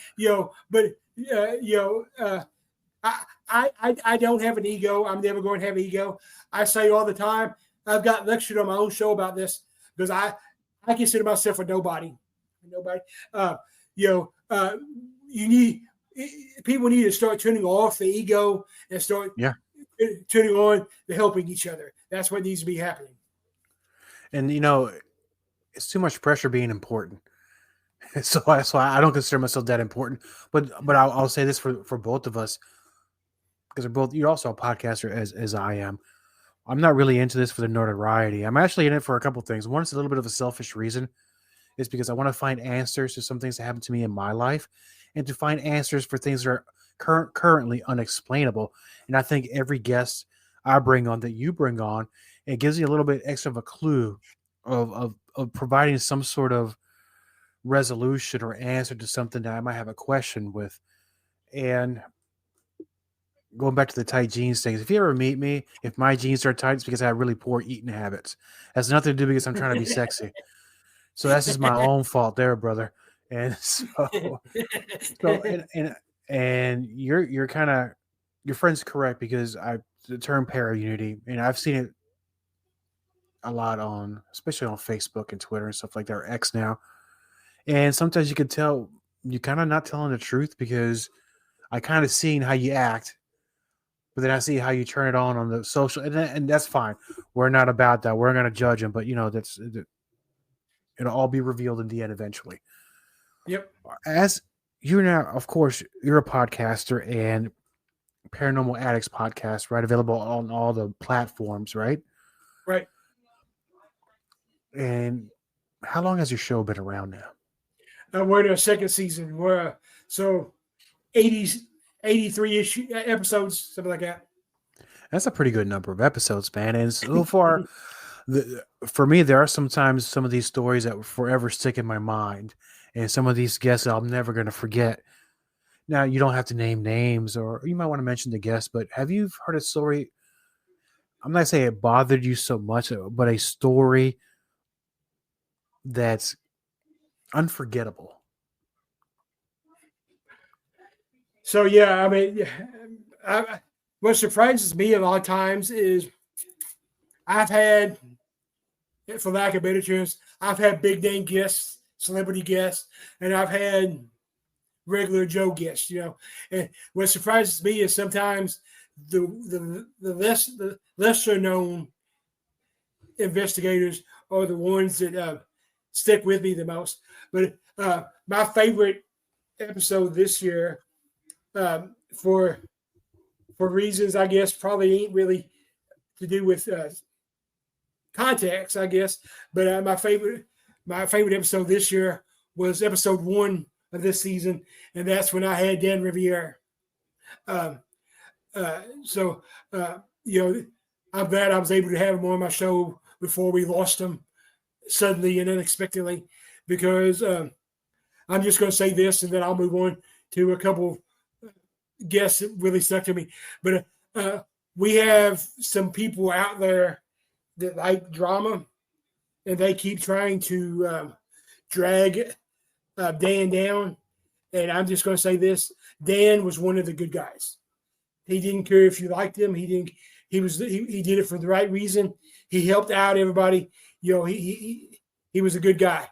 I don't have an ego. I'm never going to have an ego. I say all the time, I've got lectured on my own show about this because I consider myself a nobody. People need to start turning off the ego and start turning on the helping each other. That's what needs to be happening. And it's too much pressure being important. So that's why I don't consider myself that important. But I'll say this for both of us, because you're also a podcaster as I am. I'm not really into this for the notoriety. I'm actually in it for a couple things. One, it's a little bit of a selfish reason. It's because I want to find answers to some things that happen to me in my life, and to find answers for things that are currently unexplainable. And I think every guest I bring on, that you bring on, it gives you a little bit extra of a clue of providing some sort of resolution or answer to something that I might have a question with. And going back to the tight jeans things, if you ever meet me, if my jeans are tight, it's because I have really poor eating habits. It has nothing to do because I'm trying to be sexy. So that's just my own fault there, brother. And so and you're kind of, your friend's correct, because the term para unity, and I've seen it a lot especially on Facebook and Twitter and stuff like that, or X now. And sometimes you can tell you're kind of not telling the truth, because I kind of seen how you act, but then I see how you turn it on the social, and that's fine. We're not about that. We're going to judge them, but it'll all be revealed in the end eventually. Yep. As you're now, of course, you're a podcaster, and Paranormal Addicts podcast, right? Available on all the platforms, right? Right. And how long has your show been around now? We're in our second season. We're so 83 episodes, something like that. That's a pretty good number of episodes, man. And so far, for me, there are sometimes some of these stories that will forever stick in my mind, and some of these guests that I'm never going to forget. Now, you don't have to name names, or you might want to mention the guest, but have you heard a story? I'm not saying it bothered you so much, but a story that's unforgettable. So yeah, I mean, what surprises me a lot of times is I've had, for lack of better terms, I've had big name guests, celebrity guests, and I've had regular Joe guests. And what surprises me is sometimes the lesser known investigators are the ones that stick with me the most. But my favorite episode this year, for reasons I guess probably ain't really to do with context, I guess. But my favorite episode this year was episode 1 of this season, and that's when I had Dan Riviere. So I'm glad I was able to have him on my show before we lost him suddenly and unexpectedly, because I'm just going to say this, and then I'll move on to a couple guests that really stuck to me. But we have some people out there that like drama, and they keep trying to drag Dan down. And I'm just going to say this: Dan was one of the good guys. He didn't care if you liked him. He didn't. He did it for the right reason. He helped out everybody. He was a good guy.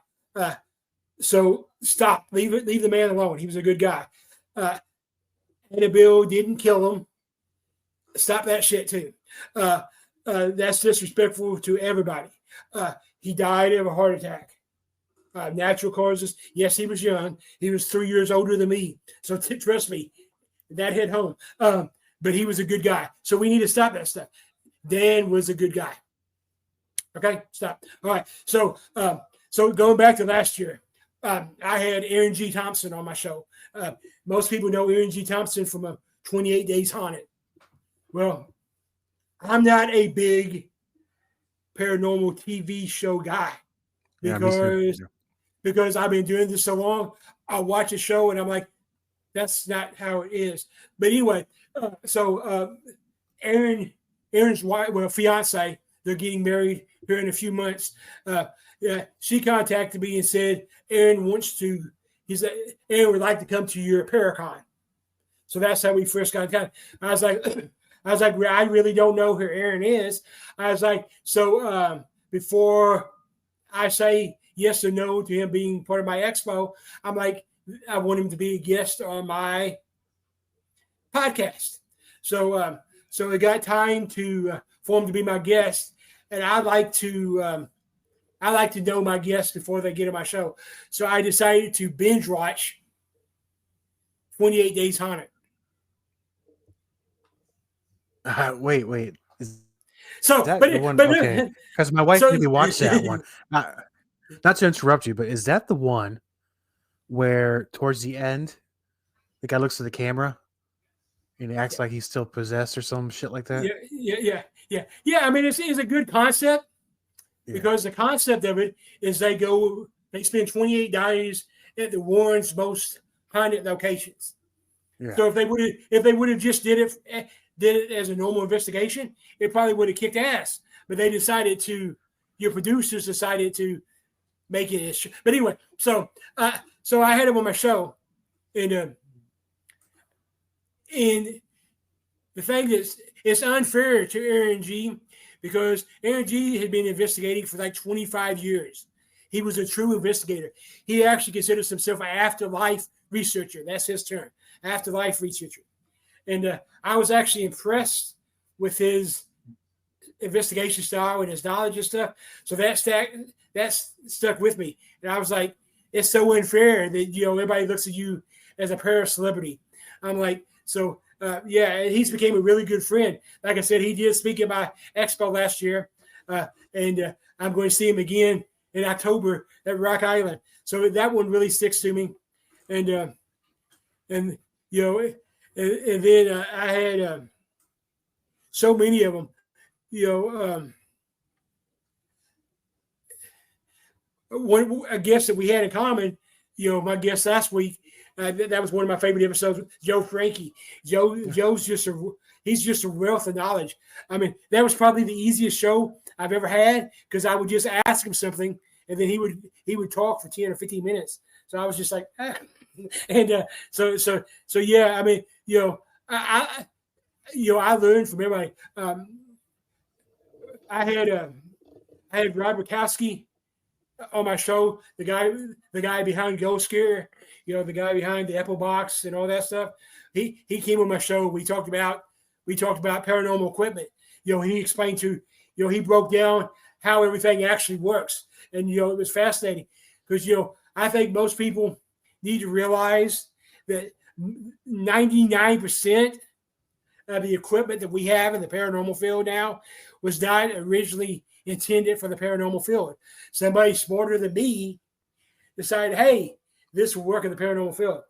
So stop. Leave the man alone. He was a good guy. Annabelle didn't kill him. Stop that shit too. That's disrespectful to everybody. He died of a heart attack. Natural causes. Yes, he was young. He was 3 years older than me. So trust me, that hit home. But he was a good guy. So we need to stop that stuff. Dan was a good guy. Okay, stop. All right. So going back to last year, I had Aaron G. Thompson on my show. Most people know Aaron G. Thompson from 28 Days Haunted. Well, I'm not a big paranormal TV show guy because I've been doing this so long. I watch a show and I'm like, that's not how it is. But anyway, Aaron's wife, fiance, they're getting married here in a few months. She contacted me and said Aaron would like to come to your Paracon. So that's how we first got in contact. I was like, I really don't know who Aaron is. I was like, so before I say yes or no to him being part of my expo, I'm like, I want him to be a guest on my podcast. So it got time for him to be my guest, and I'd like to I like to know my guests before they get on my show. So I decided to binge watch 28 Days Haunted. Wait. Is So, that but the one? but Okay, because my wife so made me watch that one. Not to interrupt you, but is that the one where towards the end the guy looks at the camera and he acts like he's still possessed or some shit like that? Yeah. I mean, it's a good concept Yeah. because the concept of it is they spend 28 days at the Warrens' most haunted locations. Yeah. So if they would have just did it as a normal investigation, it probably would have kicked ass. But they decided your producers decided to make it. But anyway, so I had him on my show, and the thing is, it's unfair to Aaron G because Aaron G had been investigating for like 25 years. He was a true investigator. He actually considers himself an afterlife researcher. That's his term, afterlife researcher. And I was actually impressed with his investigation style and his knowledge and stuff. So that's stuck with me. And I was like, it's so unfair that, everybody looks at you as a para-celebrity. I'm like, so yeah, he's became a really good friend. Like I said, he did speak at my expo last year. And I'm going to see him again in October at Rock Island. So that one really sticks to me. And then I had so many of them, one a guest that we had in common, my guest last week, that was one of my favorite episodes, Joe Frankie. Joe's he's just a wealth of knowledge. I mean, that was probably the easiest show I've ever had because I would just ask him something and then he would talk for 10 or 15 minutes. So I was just like, ah. And so yeah, I mean, I learned from everybody. I had Rob Bukowski on my show, the guy behind Ghost Scare, the guy behind the Apple Box and all that stuff. He came on my show. We talked about paranormal equipment. He explained he broke down how everything actually works, and it was fascinating because I think most people need to realize that 99% of the equipment that we have in the paranormal field now was not originally intended for the paranormal field. Somebody smarter than me decided, hey, this will work in the paranormal field.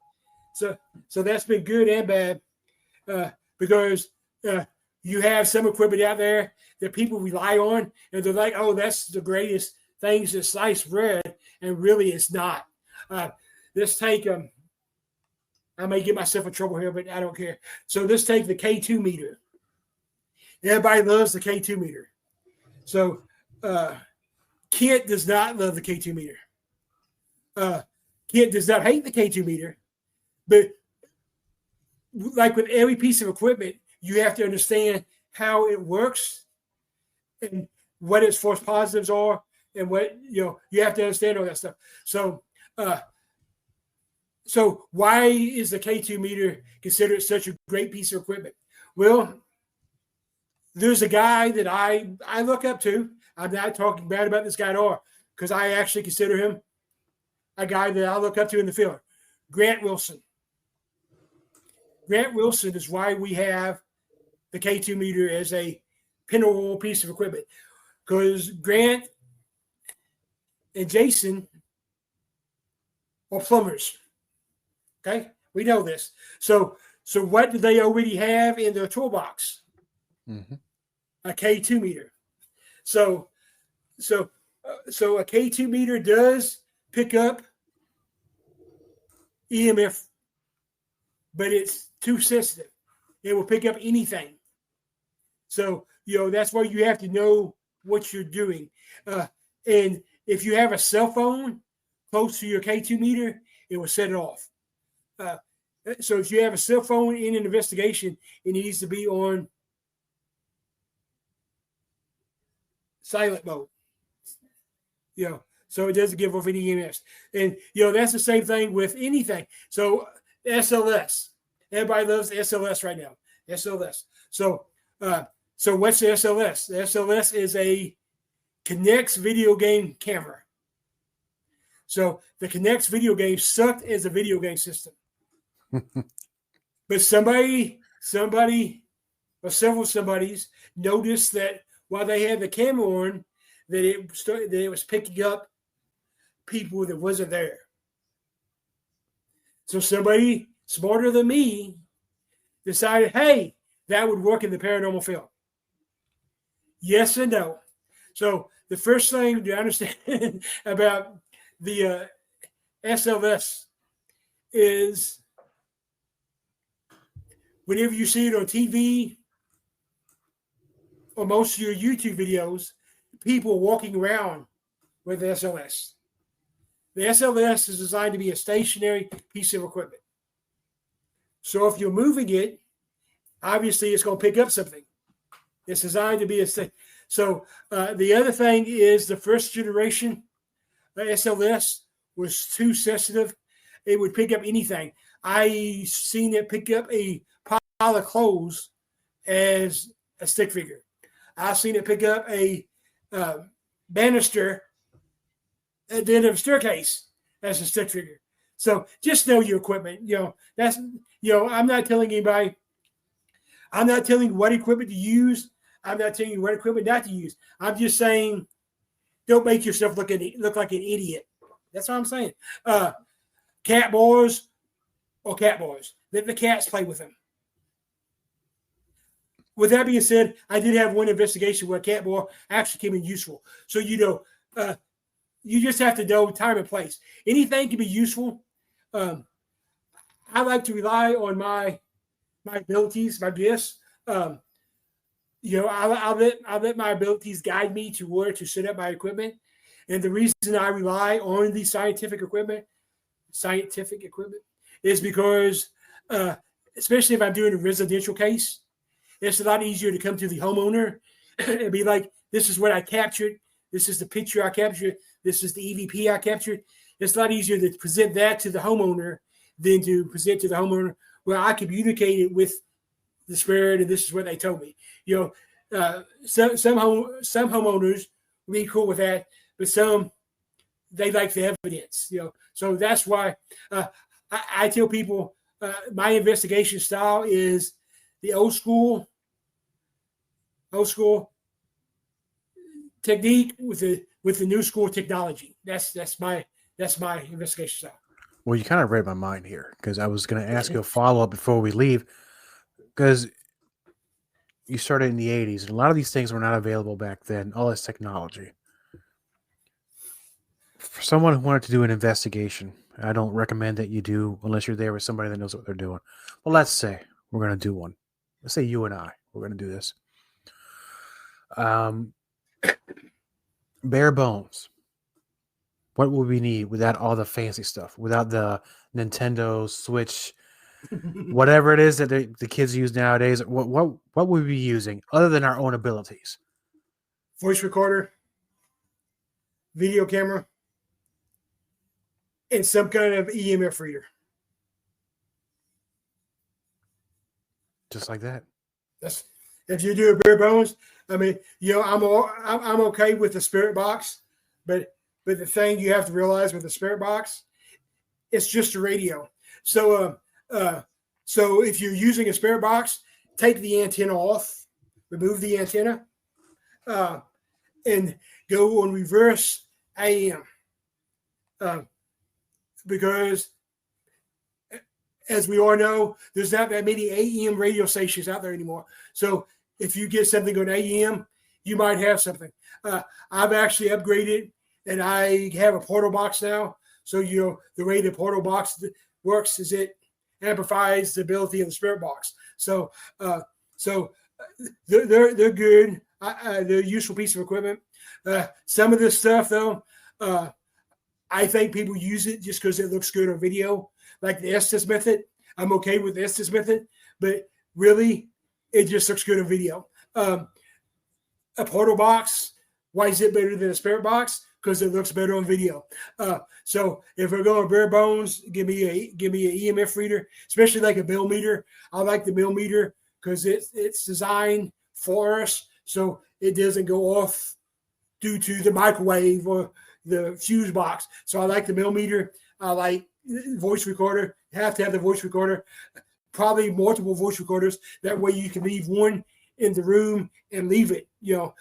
So that's been good and bad because you have some equipment out there that people rely on, and they're like, oh, that's the greatest things that slice bread, and really it's not. Let's take I may get myself in trouble here, but I don't care. So let's take the K2 meter. Everybody loves the K2 meter. So Kent does not love the K2 meter. Kent does not hate the K2 meter, but like with every piece of equipment, you have to understand how it works and what its false positives are, and what you have to understand all that stuff. So why is the K2 meter considered such a great piece of equipment? Well, there's a guy that I look up to. I'm not talking bad about this guy at all, because I actually consider him a guy that I look up to in the field. Grant Wilson. Grant Wilson is why we have the K2 meter as a pinnacle piece of equipment, because Grant and Jason are plumbers. Okay, we know this. So what do they already have in their toolbox? Mm-hmm. A K2 meter. So a K2 meter does pick up EMF, but it's too sensitive. It will pick up anything. So that's why you have to know what you're doing. And if you have a cell phone close to your K2 meter, it will set it off. So if you have a cell phone in an investigation, it needs to be on silent mode. So it doesn't give off any EMFs. And that's the same thing with anything. So SLS, everybody loves SLS right now. SLS. So what's the SLS? The SLS is a Kinect's video game camera. So the Kinect's video game sucked as a video game system. But somebody, or several somebodies noticed that while they had the camera on, that it was picking up people that wasn't there. So somebody smarter than me decided, hey, that would work in the paranormal field. Yes and no. So the first thing to understand about the SLS is whenever you see it on TV or most of your YouTube videos, people walking around with the SLS. The SLS is designed to be a stationary piece of equipment. So if you're moving it, obviously it's going to pick up something. It's designed to be So the other thing is the first generation SLS was too sensitive. It would pick up anything. I seen it pick up a pile of clothes as a stick figure. I've seen it pick up a banister at the end of a staircase as a stick figure. So just know your equipment. I'm not telling anybody. I'm not telling you what equipment to use. I'm not telling you what equipment not to use. I'm just saying, don't make yourself look like an idiot. That's what I'm saying. Cat boys or cat boys. Let the cats play with them. With that being said, I did have one investigation where a cat boy actually came in useful. So, you just have to know time and place. Anything can be useful. I like to rely on my abilities, my gifts. I'll let my abilities guide me to where to set up my equipment. And the reason I rely on the scientific equipment is because, especially if I'm doing a residential case, it's a lot easier to come to the homeowner and be like, this is what I captured. This is the picture I captured. This is the EVP I captured. It's a lot easier to present that to the homeowner than to present to the homeowner where I communicated with the spirit and this is what they told me. Some homeowners will be cool with that, but some, they like the evidence. So that's why I tell people my investigation style is the old school technique with the new school technology. That's my investigation style. Well, you kind of read my mind here because I was going to ask you a follow-up before we leave because you started in the 80s and a lot of these things were not available back then, all this technology. For someone who wanted to do an investigation, I don't recommend that you do unless you're there with somebody that knows what they're doing. Well, let's say we're going to do one. Let's say you and I, we're going to do this. Bare bones. What would we need without all the fancy stuff? Without the Nintendo Switch, whatever it is that the kids use nowadays? What would we be using other than our own abilities? Voice recorder, video camera, and some kind of EMF reader. Just like that. That's if you do a bare bones. I mean, I'm okay with the spirit box, but the thing you have to realize with the spirit box, it's just a radio. So if you're using a spirit box, take the antenna off, remove the antenna, and go on reverse AM, because as we all know, there's not that many AM radio stations out there anymore. So if you get something on AM, you might have something. I've actually upgraded, and I have a portal box now. So the way the portal box works is it amplifies the ability of the spirit box. So they're good. They're a useful piece of equipment. Some of this stuff, though, I think people use it just because it looks good on video, like the Estes method. I'm okay with the Estes method, but really, it just looks good on video. A portal box, why is it better than a spirit box? Because it looks better on video. So if we're going bare bones, give me an EMF reader, especially like a millimeter. I like the millimeter because it's designed for us, so it doesn't go off due to the microwave or the fuse box. So I like the millimeter. I like voice recorder. You have to have the voice recorder, probably multiple voice recorders. That way you can leave one in the room and leave it, but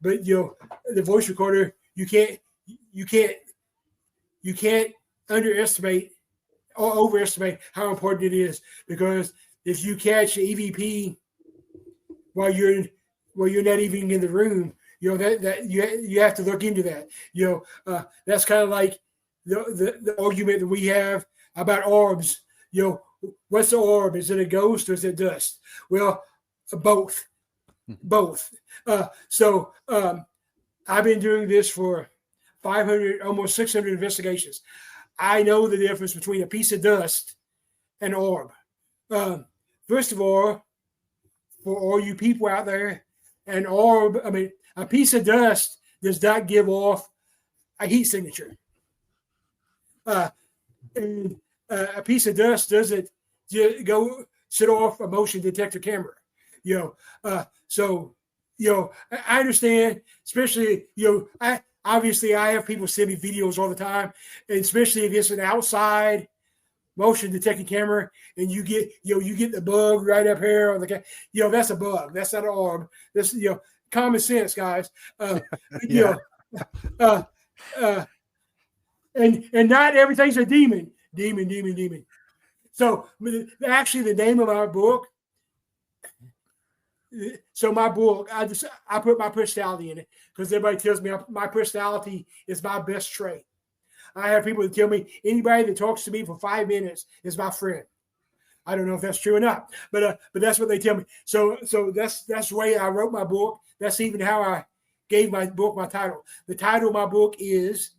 the voice recorder, you can't underestimate or overestimate how important it is, because if you catch an EVP while you're not even in the room, that you have to look into that. That's kind of like the argument that we have about orbs. What's the orb? Is it a ghost or is it dust? Well, both. So I've been doing this for 500, almost 600 investigations. I know the difference between a piece of dust and orb. First of all, for all you people out there, an orb, a piece of dust does not give off a heat signature. And a piece of dust doesn't go set off a motion detector camera. So I understand, especially, I have people send me videos all the time, and especially if it's an outside motion detecting camera and you get the bug right up here on the that's a bug. That's not an orb. That's common sense, guys. And not everything's a demon. Demon. So actually the name of our book, so my book, I put my personality in it, because everybody tells me my personality is my best trait. I have people that tell me anybody that talks to me for 5 minutes is my friend. I don't know if that's true or not, but that's what they tell me. So that's the way I wrote my book. That's even how I gave my book my title. The title of my book is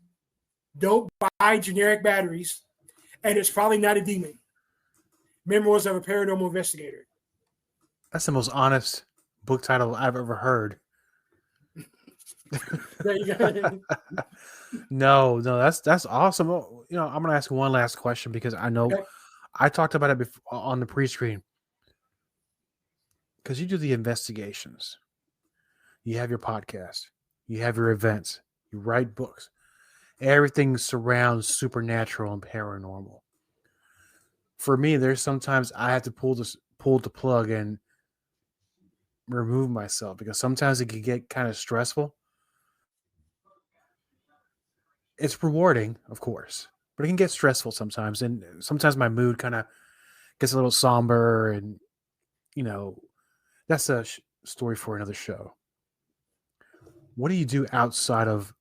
"Don't Buy Generic Batteries," and it's probably not a demon. Memoirs of a Paranormal Investigator. That's the most honest book title I've ever heard. There you go. No, that's awesome. I'm going to ask one last question, because I know I talked about it before on the pre-screen. Because you do the investigations, you have your podcast, you have your events, you write books. Everything surrounds supernatural and paranormal. For me, there's sometimes I have to pull the plug and remove myself, because sometimes it can get kind of stressful. It's rewarding, of course, but it can get stressful sometimes. And sometimes my mood kind of gets a little somber, and, that's a story for another show. What do you do outside of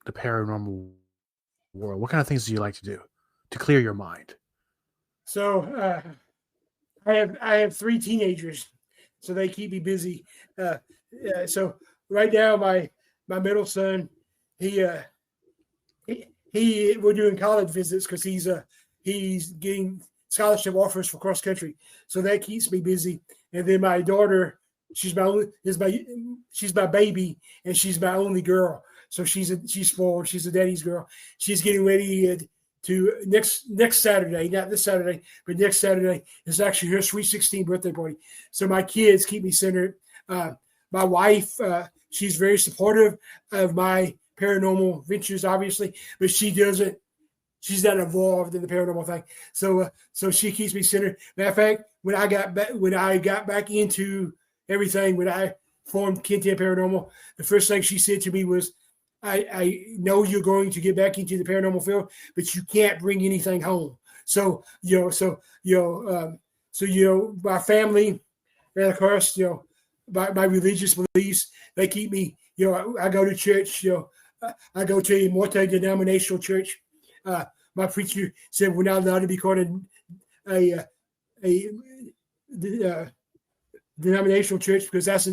the paranormal world? What kind of things do you like to do to clear your mind? So I have 3 teenagers, so they keep me busy. So right now, my middle son, we're doing college visits, because he's getting scholarship offers for cross country, so that keeps me busy. And then my daughter, she's my baby, and she's my only girl, so she's spoiled. She's a daddy's girl. She's getting ready to next Saturday, not this Saturday, but next Saturday is actually her sweet 16 birthday party. So my kids keep me centered. My wife, she's very supportive of my paranormal ventures, obviously, but she's not involved in the paranormal thing. So she keeps me centered. Matter of fact, when I got back into everything, when I formed KenTenn Paranormal, the first thing she said to me was, I know you're going to get back into the paranormal field, but you can't bring anything home. So my family, and of course, my religious beliefs, they keep me, I go to church, I go to a multi-denominational church. My preacher said we're not allowed to be called a denominational church, because that's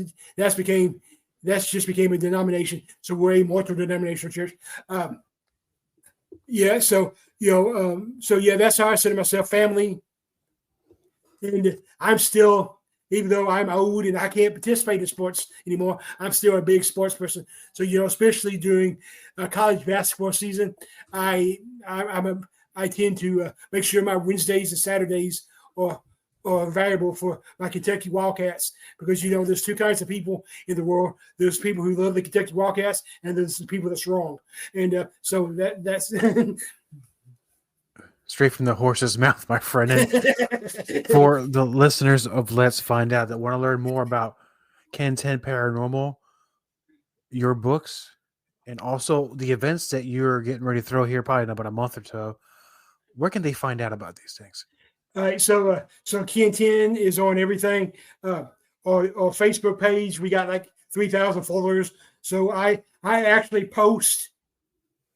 just became a denomination. So we're a multi-denominational church. That's how I said to myself, family. And I'm still, even though I'm old and I can't participate in sports anymore, I'm still a big sports person. So, especially during college basketball season, I tend to make sure my Wednesdays and Saturdays are are valuable for my Kentucky Wildcats, because there's two kinds of people in the world. There's people who love the Kentucky Wildcats, and there's the people that's wrong. And so that's straight from the horse's mouth, my friend. And for the listeners of Let's Find Out that want to learn more about KenTenn Paranormal, your books, and also the events that you're getting ready to throw here probably in about a month or so, where can they find out about these things? All right, so KenTenn is on everything. Our Facebook page, we got like 3,000 followers. So I actually post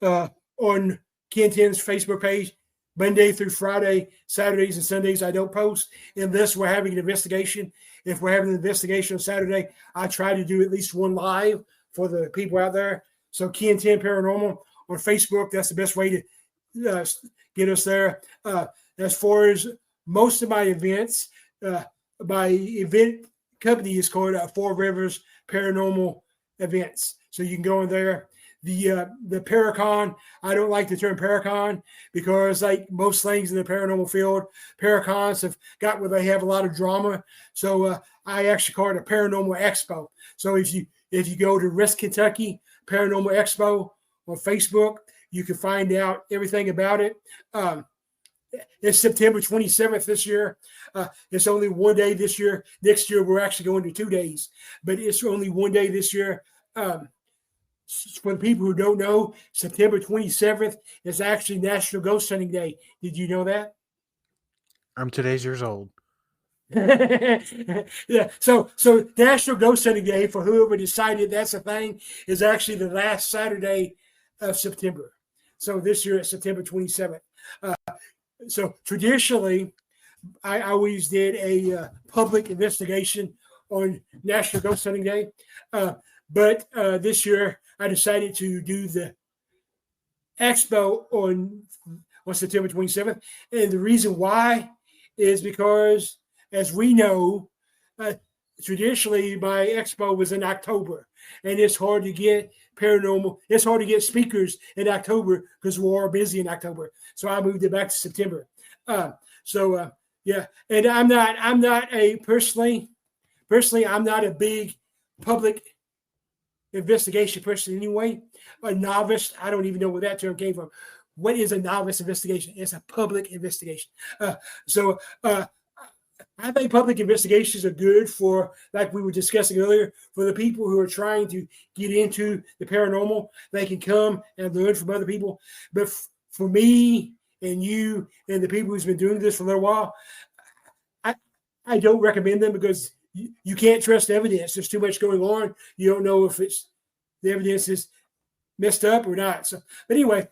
on KenTenn's Facebook page Monday through Friday. Saturdays and Sundays I don't post unless we're having an investigation. If we're having an investigation on Saturday, I try to do at least one live for the people out there. So KenTenn Paranormal on Facebook, that's the best way to get us there. As far as most of my events, my event company is called Four Rivers Paranormal Events. So you can go in there. The Paracon, I don't like the term Paracon because, like most things in the paranormal field, Paracons have got where they have a lot of drama. So I actually call it a Paranormal Expo. So if you go to West Kentucky Paranormal Expo on Facebook, you can find out everything about it. It's September 27th this year. It's only one day this year. Next year, we're actually going to 2 days, but it's only one day this year. For the people who don't know, September 27th is actually National Ghost Hunting Day. Did you know that? I'm today's years old. Yeah. So National Ghost Hunting Day, for whoever decided that's a thing, is actually the last Saturday of September. So this year it's September 27th. So traditionally, I always did a public investigation on National Ghost Hunting Day. But this year I decided to do the expo on September 27th. And the reason why is because, as we know, traditionally my expo was in October, and it's hard to get it's hard to get speakers in October because we're all busy in October. So I moved it back to September. Yeah. And I'm not personally, I'm not a big public investigation person anyway. A novice, I don't even know where that term came from. What is a novice investigation? It's a public investigation. I think public investigations are good for, like we were discussing earlier, for the people who are trying to get into the paranormal. They can come and learn from other people. But for me and you and the people who's been doing this for a little while, I don't recommend them because you can't trust evidence. There's too much going on. You don't know if the evidence is messed up or not. So, but anyway,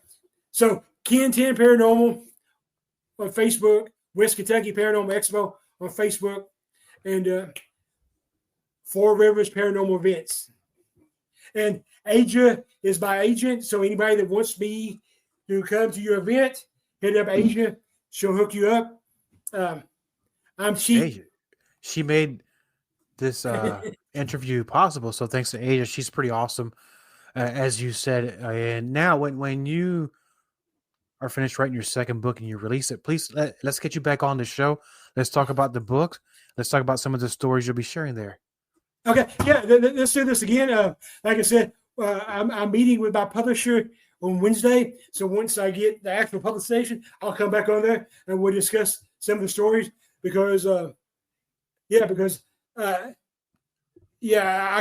so KenTenn Paranormal on Facebook, West Kentucky Paranormal Expo on Facebook, and Four Rivers Paranormal Events. And Asia is my agent, so anybody that wants me to come to your event, hit up Asia. She'll hook you up. I'm cheap. Asia. She made this interview possible, so thanks to Asia. She's pretty awesome, as you said. And now, when you are finished writing your second book and you release it, please let's get you back on the show. Let's talk about the book. Let's talk about some of the stories you'll be sharing there. Okay, yeah, let's do this again. Like I said, I'm meeting with my publisher on Wednesday. So once I get the actual publication, I'll come back on there and we'll discuss some of the stories because I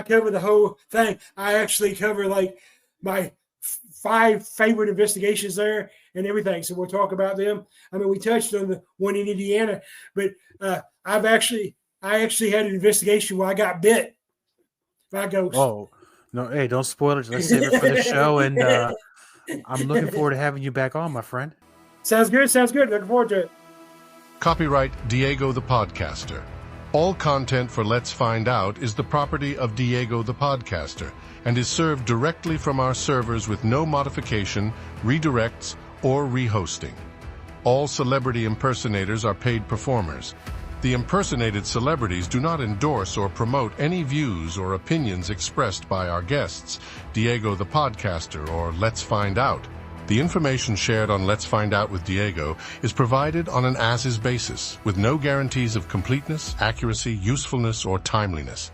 cover the whole thing. I actually cover like my 5 favorite investigations there and everything. So we'll talk about them. I mean, we touched on the one in Indiana, but I actually had an investigation where I got bit by a ghost. Oh, no. Hey, don't spoil it. Let's save it for the show. And I'm looking forward to having you back on, my friend. Sounds good. Looking forward to it. Copyright Diego the Podcaster. All content for Let's Find Out is the property of Diego the Podcaster and is served directly from our servers with no modification, redirects, or rehosting. All celebrity impersonators are paid performers. The impersonated celebrities do not endorse or promote any views or opinions expressed by our guests, Diego the Podcaster or Let's Find Out. The information shared on Let's Find Out with Diego is provided on an as-is basis, with no guarantees of completeness, accuracy, usefulness, or timeliness.